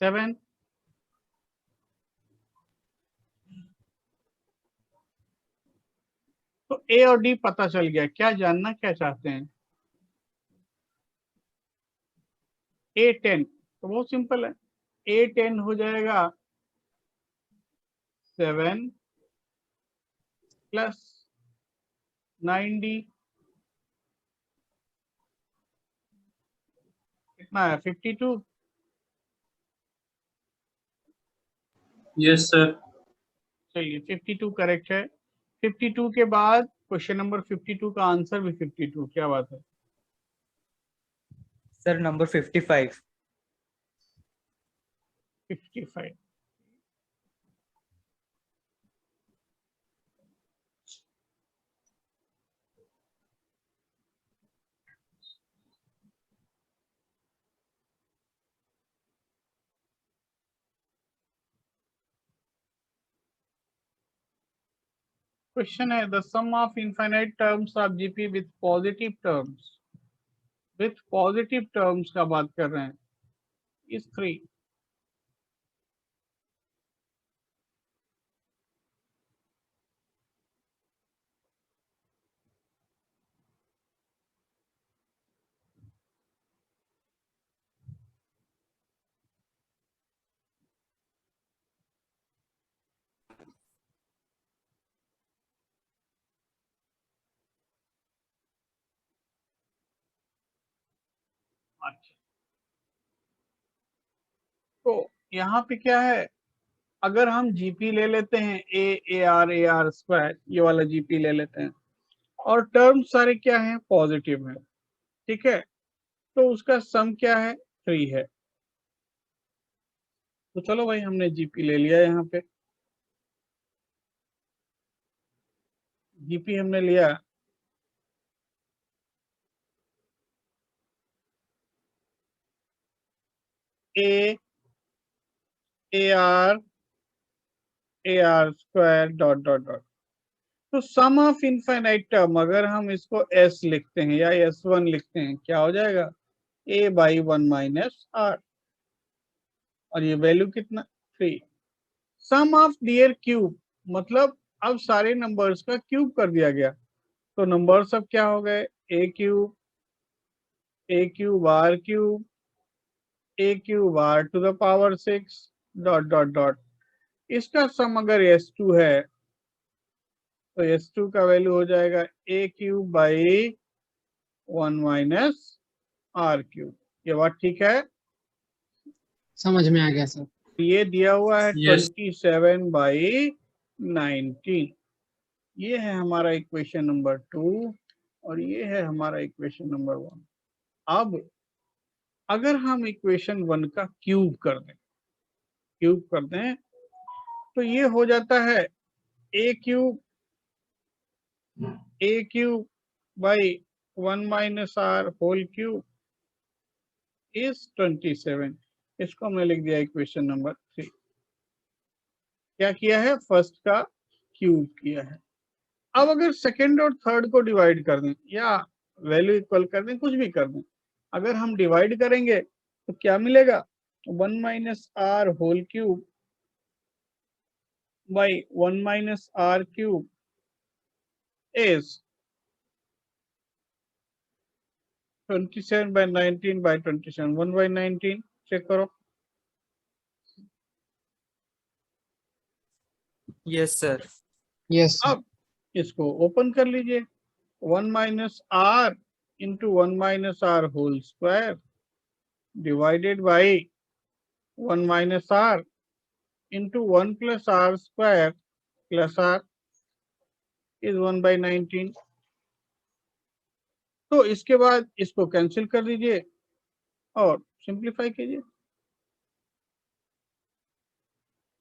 7। तो A और D पता चल गया। क्या जानना क्या चाहते हैं? A10 तो बहुत सिंपल है, A10 हो जाएगा 7 प्लस 9D कितना है 52। Yes sir. चलिए 52 करेक्ट है। 52 के बाद क्वेश्चन नंबर 52 का आंसर भी 52। क्या बात है? Sir, number 55. 55। क्वेश्चन है the sum of infinite terms of GP with positive terms, with positive terms का बात कर रहे हैं, इस 3। अच्छा, तो यहाँ पे क्या है, अगर हम जीपी ले लेते हैं ए आर स्क्वायर, ये वाला जीपी ले लेते हैं, और टर्म सारे क्या हैं पॉजिटिव है, ठीक है, तो उसका सम क्या है 3 है। तो चलो भाई हमने जीपी ले लिया, यहाँ पे जीपी हमने लिया। A R square dot dot dot. तो सम ऑफ इनफाइनाइट टर्म अगर हम इसको एस लिखते हैं या S1 लिखते हैं, क्या हो जाएगा a बाई 1 माइनस आर, और ये वैल्यू कितना 3। सम ऑफ दियर क्यूब, मतलब अब सारे नंबर्स का क्यूब कर दिया गया, तो नंबर सब क्या हो गए A cube r to the power 6 dot dot dot. इसका सम अगर S2 है तो S2 का वैल्यू हो जाएगा A cube by 1 minus are cube. ये बात ठीक है? समझ में आ गया सर। ये दिया हुआ है Yes. 27/19। ये है हमारा इक्वेशन नंबर 2 और ये है हमारा इक्वेशन नंबर 1। अब अगर हम इक्वेशन 1 का क्यूब कर दें तो ये हो जाता है A cube by 1 minus are whole cube is 27। इसको हमने लिख दिया इक्वेशन नंबर 3। क्या किया है, फर्स्ट का क्यूब किया है। अब अगर सेकंड और थर्ड को डिवाइड कर दें या वैल्यू इक्वल कर दें, कुछ भी कर दें, अगर हम डिवाइड करेंगे तो क्या मिलेगा 1 minus are whole cube by 1 minus are cube is 27/19/27। 1/19 check करो। Yes, sir. Yes sir. अब इसको ओपन कर लीजिए, 1 minus R into 1 minus are whole square divided by 1 minus R into 1 plus R square plus R is 1/19। तो इसके बाद इसको cancel कर दीजिए और सिंप्लीफाई कीजिए।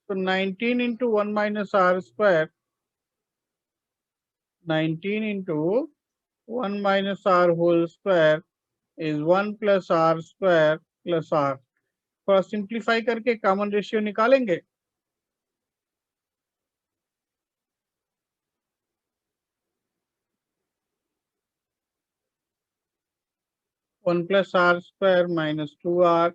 तो 19 into 1 minus R square, 19 into 1 minus are whole square is 1 plus R square plus R. थोड़ा सिंप्लीफाई करके कॉमन रेशियो निकालेंगे। One plus R square minus 2r,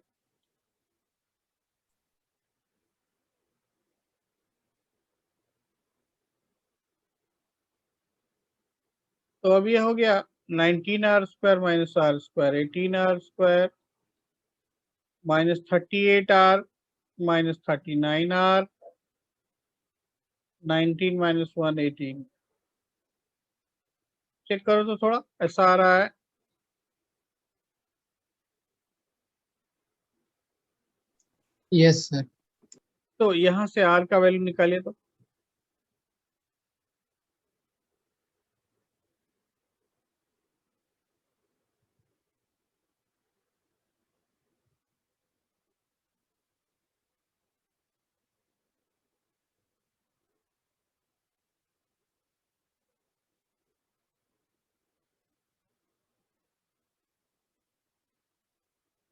तो अब ये हो गया 19r square minus R square 18r square minus 38r minus 39r, 19 minus 1 18। Check करो तो थोड़ा ऐसा आ रहा है। Yes sir. तो यहाँ से r का वैल्यू निकालिए तो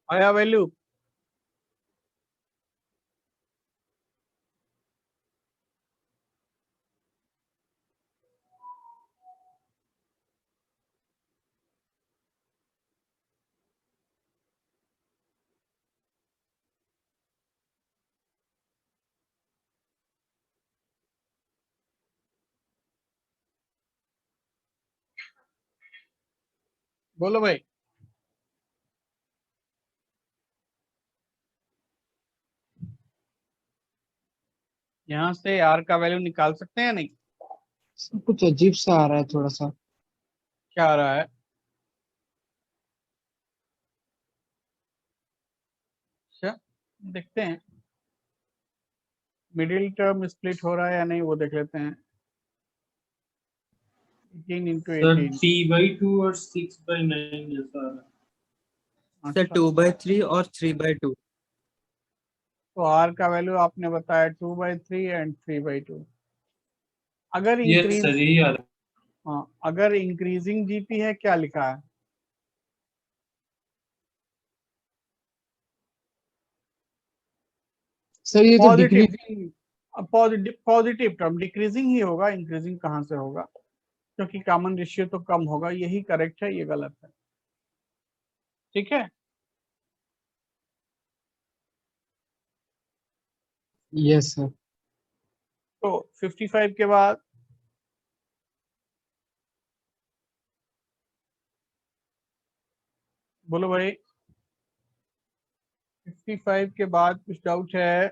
आया वैल्यू। बोलो भाई। यहाँ से r का वैल्यू निकाल सकते हैं या नहीं? सर कुछ अजीब सा आ रहा है थोड़ा सा। क्या आ रहा है? अच्छा, देखते हैं मिडिल टर्म स्प्लिट हो रहा है या नहीं, वो देख लेते हैं। 18 इंटू सर 18। 3/2 और 6/9 ऐसा आ रहा है। सर 2/3 और 3/2। तो r का वैल्यू आपने बताया 2/3 एंड 3/2। अगर यस इंक्रीज, सर यही आ रहा है। हाँ अगर इंक्रीजिंग जीपी है, क्या लिखा है? सर ये तो positive, decreasing. Positive term decreasing ही होगा, इंक्रीजिंग कहाँ से होगा? क्योंकि कॉमन रेशियो तो कम होगा। यही करेक्ट है, ये गलत है। ठीक है। Yes sir. तो 55 के बाद बोलो भाई। 55 के बाद कुछ डाउट है?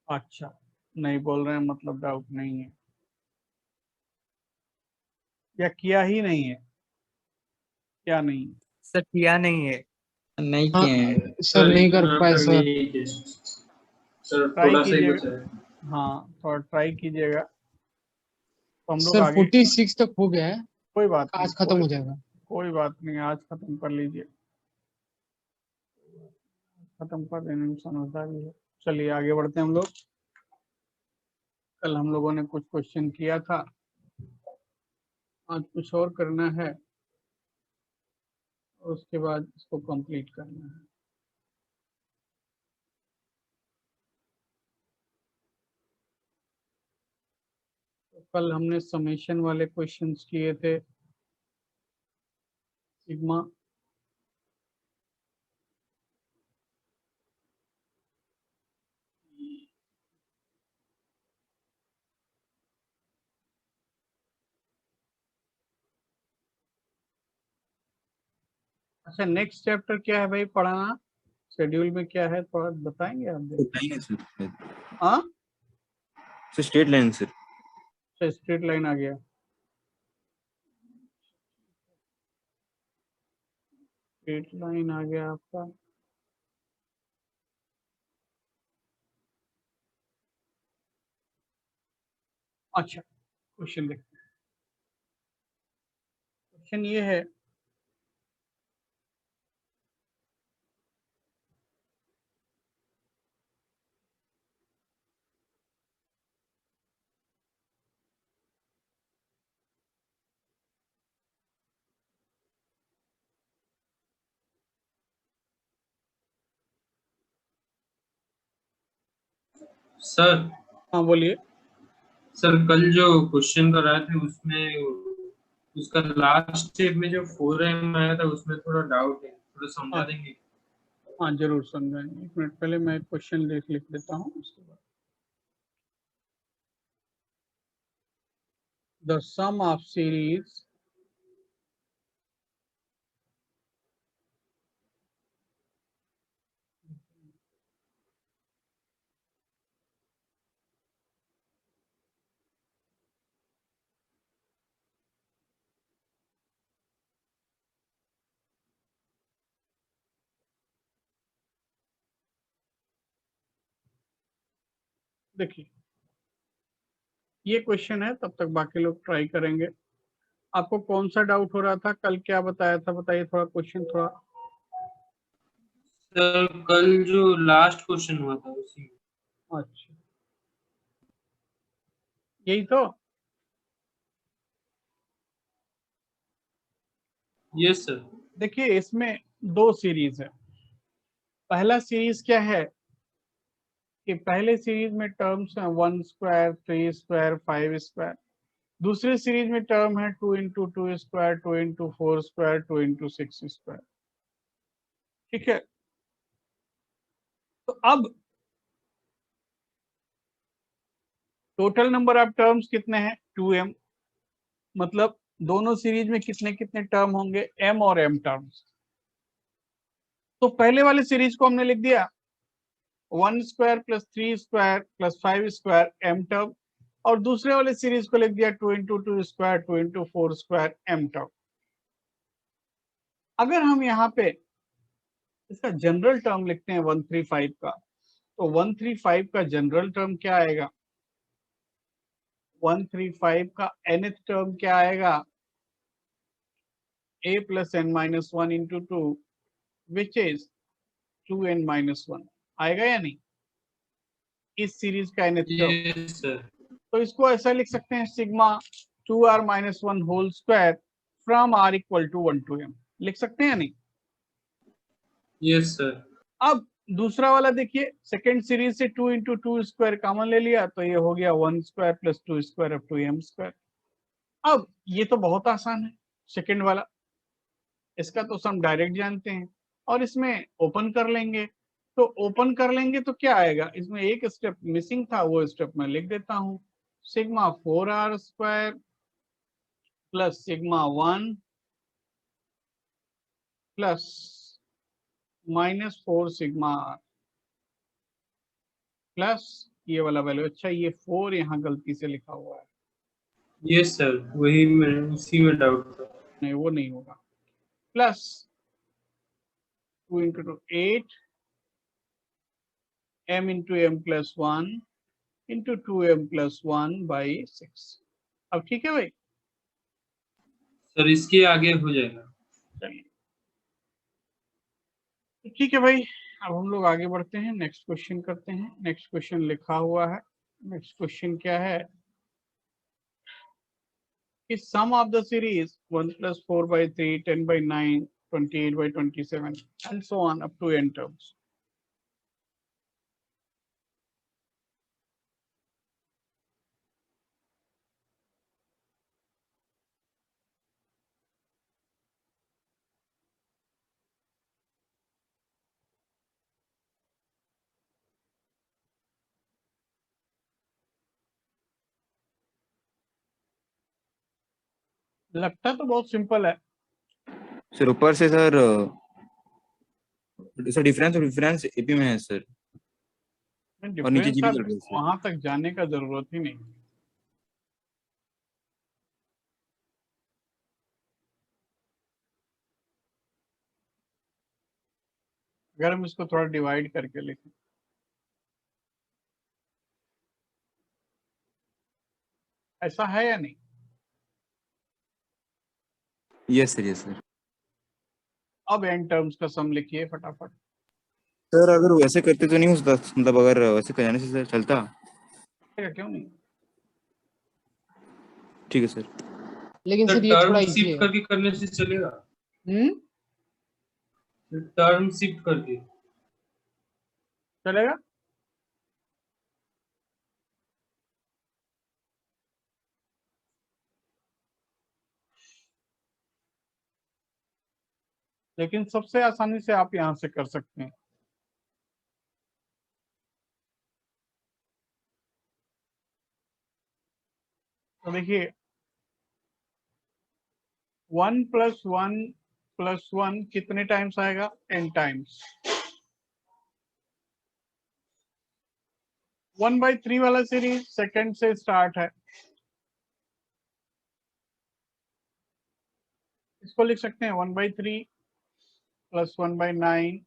अच्छा, नहीं बोल रहे हैं मतलब डाउट नहीं है, या किया ही नहीं है? क्या नहीं? सर किया नहीं है। नहीं हाँ किए हैं। सर नहीं कर यहाँ पाए तक सर। नहीं किया। सर ट्राई थोड़ा सा ही कीजिएगा। बचा है। हाँ थोड़ा ट्राई कीजिएगा, तो हम लोग सर आगे। 46 तक हो गया है। कोई बात नहीं, आज खत्म कोई हो जाएगा। कोई बात नहीं, आज खत्म कर लीजिए। खत्म कर देने में समझदारी है। चलिए आगे बढ़ते हैं हम लोग। कल हम लोगों ने कुछ क्वेश्चन किया था, आज कुछ और करना है और उसके बाद इसको कंप्लीट करना है। तो कल हमने समेशन वाले क्वेश्चंस किए थे। सिग्मा, अच्छा नेक्स्ट चैप्टर क्या है भाई पढ़ाना? शेड्यूल में क्या है थोड़ा बताएंगे आप? देखिए। लाइन है सर, हाँ, स्ट्रेट लाइन सर। अच्छा स्ट्रेट लाइन आ गया। स्ट्रेट लाइन आ गया आपका। अच्छा क्वेश्चन देखते हैं। क्वेश्चन ये है सर हाँ बोलिए। सर कल जो क्वेश्चन कराए थे उसमें उसका लास्ट स्टेप में जो 4m आया था उसमें थोड़ा डाउट है, थोड़ा समझा अच्छा। देंगे? हाँ जरूर समझाएंगे, एक मिनट पहले मैं क्वेश्चन लिख देता हूँ उसके बाद। द सम ऑफ सीरीज देखिए ये क्वेश्चन है, तब तक बाकी लोग ट्राई करेंगे। आपको कौन सा डाउट हो रहा था कल, क्या बताया था बताइए थोड़ा, क्वेश्चन थोड़ा। सर कल जो लास्ट क्वेश्चन हुआ था उसी में। अच्छा यही तो। Yes sir. देखिए इसमें दो सीरीज है। पहला सीरीज क्या है कि पहले सीरीज में टर्म्स हैं 1 स्क्वायर, 3 स्क्वायर, 5 स्क्वायर। दूसरे सीरीज में टर्म है 2 into 2 square, 2 into 4 square, 2 into 6 square. ठीक है, तो अब टोटल नंबर ऑफ टर्म्स कितने हैं 2m, मतलब दोनों सीरीज में कितने कितने टर्म होंगे, m और m टर्म्स। तो पहले वाले सीरीज को हमने लिख दिया 1 square plus 3 square plus 5 square m term, और दूसरे वाले सीरीज को लिख दिया 2 into 2 square, 2 into 4 square m term. अगर हम यहाँ पे इसका जनरल टर्म लिखते हैं 135 का, तो 135 का जनरल टर्म क्या आएगा, 135 का nth टर्म क्या आएगा, a plus n minus one into two which is 2n minus one, आएगा या नहीं इस सीरीज का nth टर्म। Yes sir. तो इसको ऐसा लिख सकते हैं sigma 2r minus one whole square from r equal to 1 to m, लिख सकते हैं या नहीं। Yes sir. अब दूसरा वाला देखिए, सेकेंड सीरीज से 2 इंटू 2 स्क्वायर कॉमन ले लिया, तो ये हो गया 1 square plus 2 square up to m square. अब ये तो बहुत आसान है सेकेंड वाला, इसका तो सम डायरेक्ट जानते हैं, और इसमें ओपन कर लेंगे। तो ओपन कर लेंगे तो क्या आएगा, इसमें एक स्टेप मिसिंग था, वो स्टेप मैं लिख देता हूँ। Sigma 4r square plus sigma 1 plus -4 sigma r plus ये वाला वैल्यू। अच्छा ये 4 यहाँ गलती से लिखा हुआ है, यस सर, वही मैं उसी में डाउट था। नहीं वो नहीं होगा। Plus 2 into 2 8 m into m plus 1 into 2m plus 1 by 6। अब ठीक है भाई, सर इसके आगे हो जाएगा। चलिए तो ठीक है भाई। अब हम लोग आगे बढ़ते हैं, नेक्स्ट क्वेश्चन करते हैं। नेक्स्ट क्वेश्चन लिखा हुआ है, नेक्स्ट क्वेश्चन क्या है कि sum of the series 1 plus 4 by 3, 10 by 9, 28 by 27 and so on up to n terms. लगता तो बहुत सिंपल है, सर ऊपर से सर डिफरेंस एपी में है सर, और नीचे डिफरेंस जीबी अब चल रहा है सर। वहां तक जाने का जरूरत ही नहीं। अगर हम इसको थोड़ा डिवाइड करके लिखें, ऐसा है या नहीं। Yes sir, yes sir. अब n टर्म्स का सम लिखिए फटाफट। सर अगर वैसे करते तो नहीं होता, मतलब अगर वैसे करने से सर चलता? क्यों नहीं? ठीक है सर। लेकिन तो सर ये थोड़ा टर्म इजी शिफ्ट है। करके करने से चलेगा? हम्म, टर्म शिफ्ट करके। चलेगा। लेकिन सबसे आसानी से आप यहां से कर सकते हैं। तो देखिए 1 + 1 कितने टाइम्स आएगा? n times. 1/3 वाला सीरीज सेकंड से स्टार्ट है, इसको लिख सकते हैं 1/3 + 1/9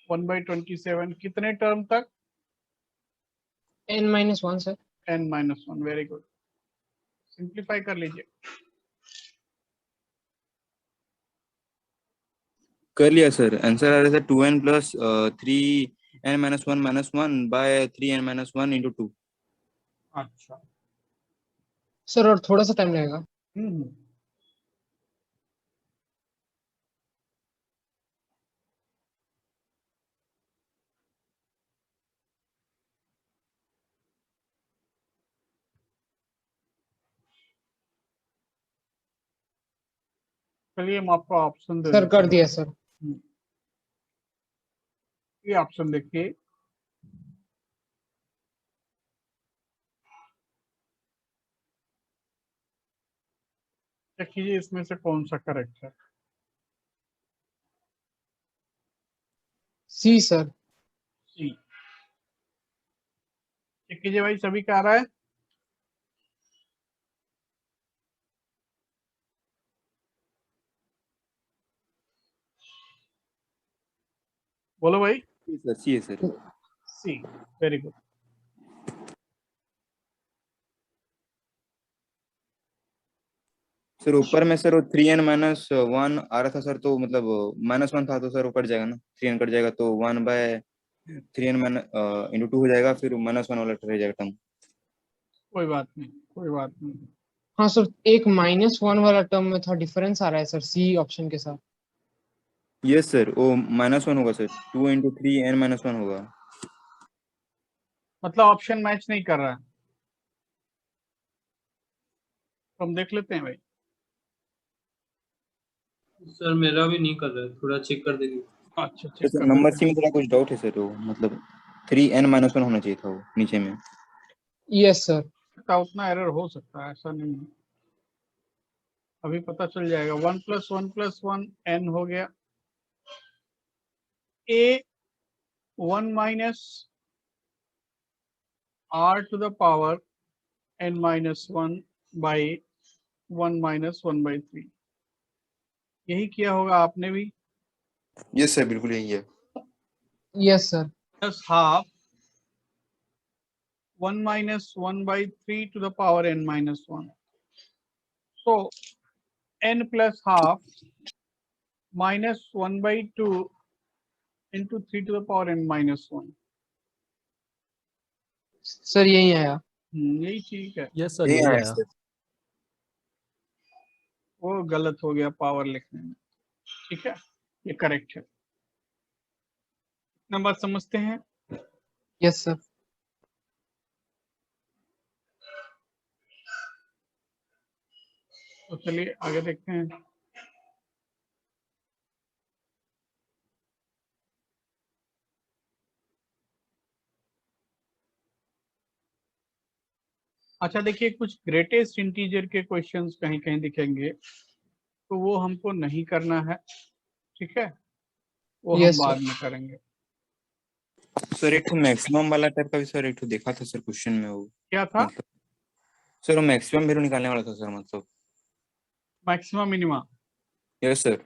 1/27 कितने टर्म तक? n-1 sir. n-1। Very good, simplify कर लीजिए। कर लिया सर। आंसर आ रहा था 2n + 3n-1 - 1/3n-1 × 2। अच्छा। सर और थोड़ा सा टाइम लगेगा। हम्म, चलिए हम आपको ऑप्शन दे सर देते कर हैं। दिया सर। ये ऑप्शन देखिए, चेक कीजिए इसमें से कौन सा करेक्ट है। सी सर। सी। चेक कीजिए भाई, सभी का आ रहा है? बोलो भाई। सर सी है sir. C. Very good. Sir ऊपर में सर वो 3n-1 आ रहा था सर, तो मतलब -1 था तो सर वो कट जाएगा ना, 3n कट जाएगा तो 1/3n × 2 हो जाएगा, फिर -1 वाला रह जाएगा टर्म। कोई बात नहीं, कोई बात नहीं। हाँ सर, एक -1 वाला टर्म में था, डिफरेंस आ रहा है सर सी ऑप्शन के साथ। यस सर, वो -1 होगा सर, 2 × 3n-1 होगा। मतलब ऑप्शन मैच नहीं कर रहा है, तो हम देख लेते हैं भाई। सर मेरा भी नहीं कर रहा है, थोड़ा चेक कर देंगे। अच्छा, चेक सर कर नंबर लेते सी में थोड़ा कुछ डाउट है सर, वो मतलब 3n-1 होना चाहिए था वो नीचे में। Yes sir. हैं। उतना एरर हो सकता है, ऐसा नहीं है, अभी पता चल जाएगा। 1 + 1 + 1 n हो गया। a 1 - r⁴ n-1/1 - 1/3। यही किया होगा आपने भी। यस सर, बिल्कुल यही है। Yes sir. Plus half 1 - 1/3 n-1। So n + half -1/2 into 3 n-1। Sir यही आया। यही ठीक है। यस सर, यही यही आया आया। सर। वो गलत हो गया पावर लिखने में, ठीक है, ये करेक्ट है। इतना बात समझते हैं। Yes sir. तो चलिए आगे देखते हैं। अच्छा देखिए, कुछ ग्रेटेस्ट इंटीजर के क्वेश्चंस कहीं कहीं दिखेंगे, तो वो हमको नहीं करना है, ठीक है, वो हम यस बाद सर। में करेंगे। सर एक मैक्सिमम वाला टाइप का भी सर एक देखा था सर क्वेश्चन में, वो क्या था? मतलब सर वो मैक्सिमम वैल्यू निकालने वाला था सर, मतलब। Maximum minima. Yes sir.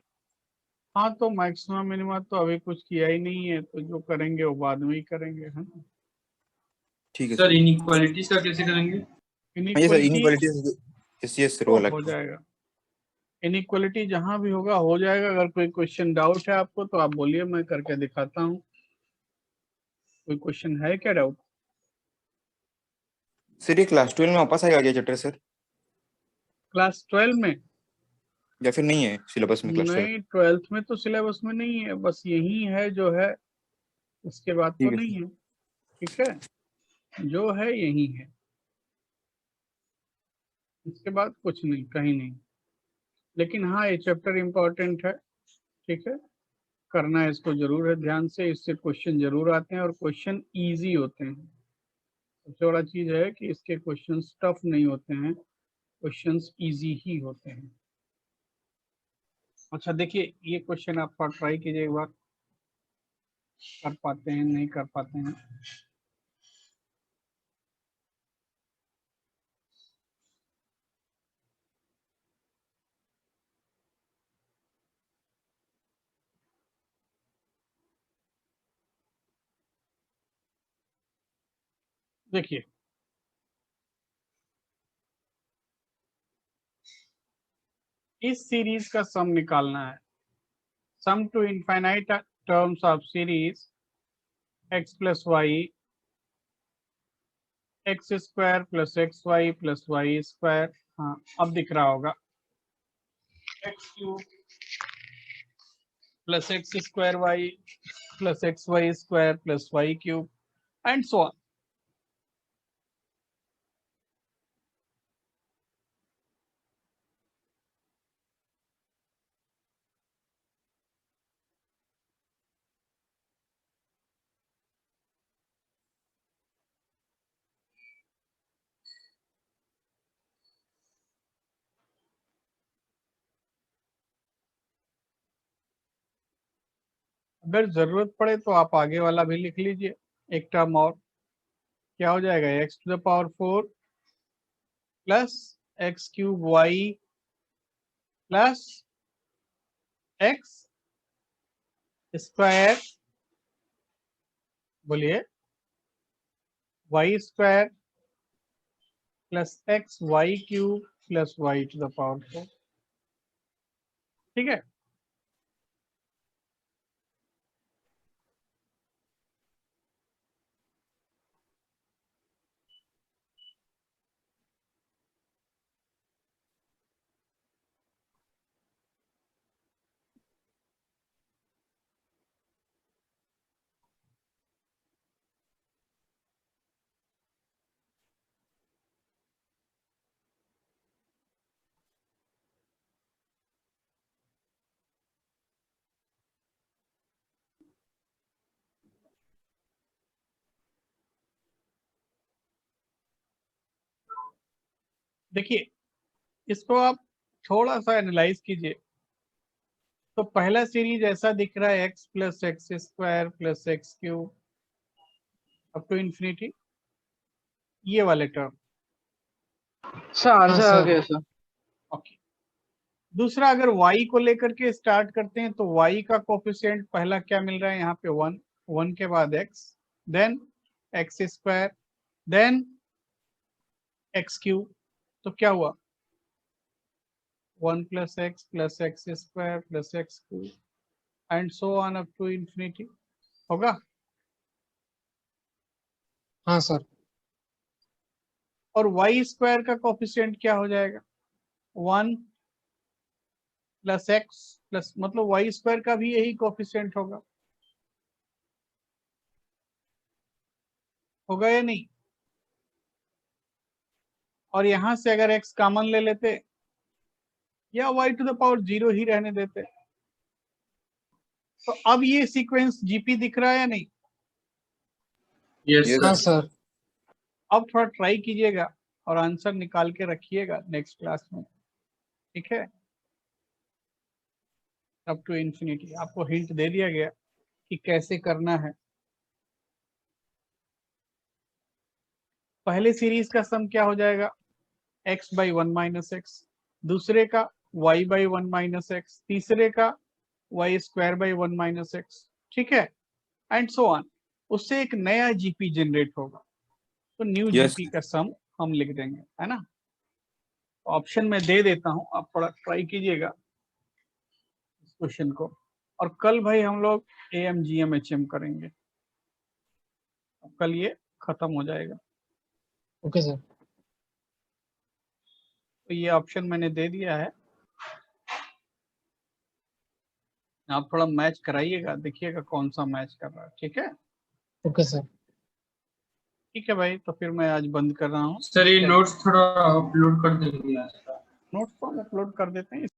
हाँ, तो मैक्सिमम मिनिमा तो अभी कुछ किया ही नहीं है, तो जो करेंगे वो बाद में ही करेंगे, है ना। ठीक है सर सर। इनइक्वालिटीज का कैसे करेंगे? हाँ ये sir inequality inequality. Yes yes sir, वो तो अलग हो था। जाएगा। इनइक्वलिटी जहां भी होगा हो जाएगा। अगर कोई क्वेश्चन डाउट है आपको तो आप बोलिए, मैं करके दिखाता हूँ। कोई क्वेश्चन है क्या डाउट? सर ये क्लास 12 में वापस आएगा क्या चैप्टर सर, क्लास 12 में? या फिर नहीं है सिलेबस में क्लास 12? नहीं, 12th में तो सिलेबस में नहीं है, बस यही है जो है, इसके बाद तो ठीक है नहीं सर। है। ठीक है, जो है यही है, इसके बाद कुछ नहीं, कहीं नहीं। लेकिन हाँ, ये चैप्टर इम्पोर्टेंट है। ठीक है, करना है इसको जरूर है ध्यान से, इससे क्वेश्चन जरूर आते हैं और क्वेश्चन इजी होते हैं। सबसे बड़ा चीज है कि इसके क्वेश्चंस टफ नहीं होते हैं, क्वेश्चंस इजी ही होते हैं। अच्छा देखिए, ये क्वेश्चन आप ट्राई कीजिए एक बार, कर पाते हैं नहीं कर पाते हैं। देखिए, इस सीरीज का सम निकालना है। Sum to infinite terms of series x plus y, x square plus x y plus y square. हाँ, अब दिख रहा होगा, x cube plus x square y plus x y square plus y cube and so on. अगर जरूरत पड़े तो आप आगे वाला भी लिख लीजिए, एक टर्म और। क्या हो जाएगा, x to the power 4 plus x cube y plus x square, बोलिए, y square plus x y cube plus y to the power 4। ठीक है, देखिए इसको आप थोड़ा सा एनालाइज कीजिए। तो पहला सीरीज ऐसा दिख रहा है, X plus x square plus x cube up to infinity, ये वाले टर्म। सर आंसर आ सर। गया सर। ओके, दूसरा अगर y को लेकर के स्टार्ट करते हैं तो y का कोफिशिएंट पहला क्या मिल रहा है यहाँ पे, 1, 1 के बाद x, then X square, then X cube. तो क्या हुआ, 1 plus x square plus x cube and so on up to infinity होगा। हाँ सर। और y स्क्वायर का कोफिशिएंट क्या हो जाएगा, 1 प्लस एक्स प्लस, मतलब वाई स्क्वायर का भी यही कोफिशिएंट होगा, होगा या नहीं? और यहां से अगर x कॉमन ले लेते या y टू द पावर 0 ही रहने देते, तो अब ये सीक्वेंस जीपी दिख रहा है या नहीं? यस Yes, हाँ सर। सर। अब थोड़ा ट्राई कीजिएगा और आंसर निकाल के रखिएगा नेक्स्ट क्लास में। ठीक है, अप टू इंफिनिटी आपको हिंट दे दिया गया कि कैसे करना है। पहले सीरीज का सम क्या हो जाएगा, x बाई 1 माइनस एक्स, दूसरे का y बाई 1 माइनस एक्स, तीसरे का y square by 1 minus x. ठीक है, एंड सो ऑन। उससे एक नया जीपी जनरेट होगा, तो न्यू yes, जीपी का सम हम लिख देंगे, है ना। ऑप्शन में दे देता हूं, आप थोड़ा ट्राई कीजिएगा इस क्वेश्चन को। और कल भाई हम लोग AMGM HM करेंगे, कल ये खत्म हो जाएगा। Okay sir. तो ये ऑप्शन मैंने दे दिया है, आप थोड़ा मैच कराइएगा, देखिएगा कौन सा मैच कर रहा है। ठीक है, ओके सर। ठीक है भाई, तो फिर मैं आज बंद कर रहा हूँ। सर ये नोट्स थोड़ा अपलोड कर देंगे आज का। नोट्स तो हम अपलोड कर देते हैं।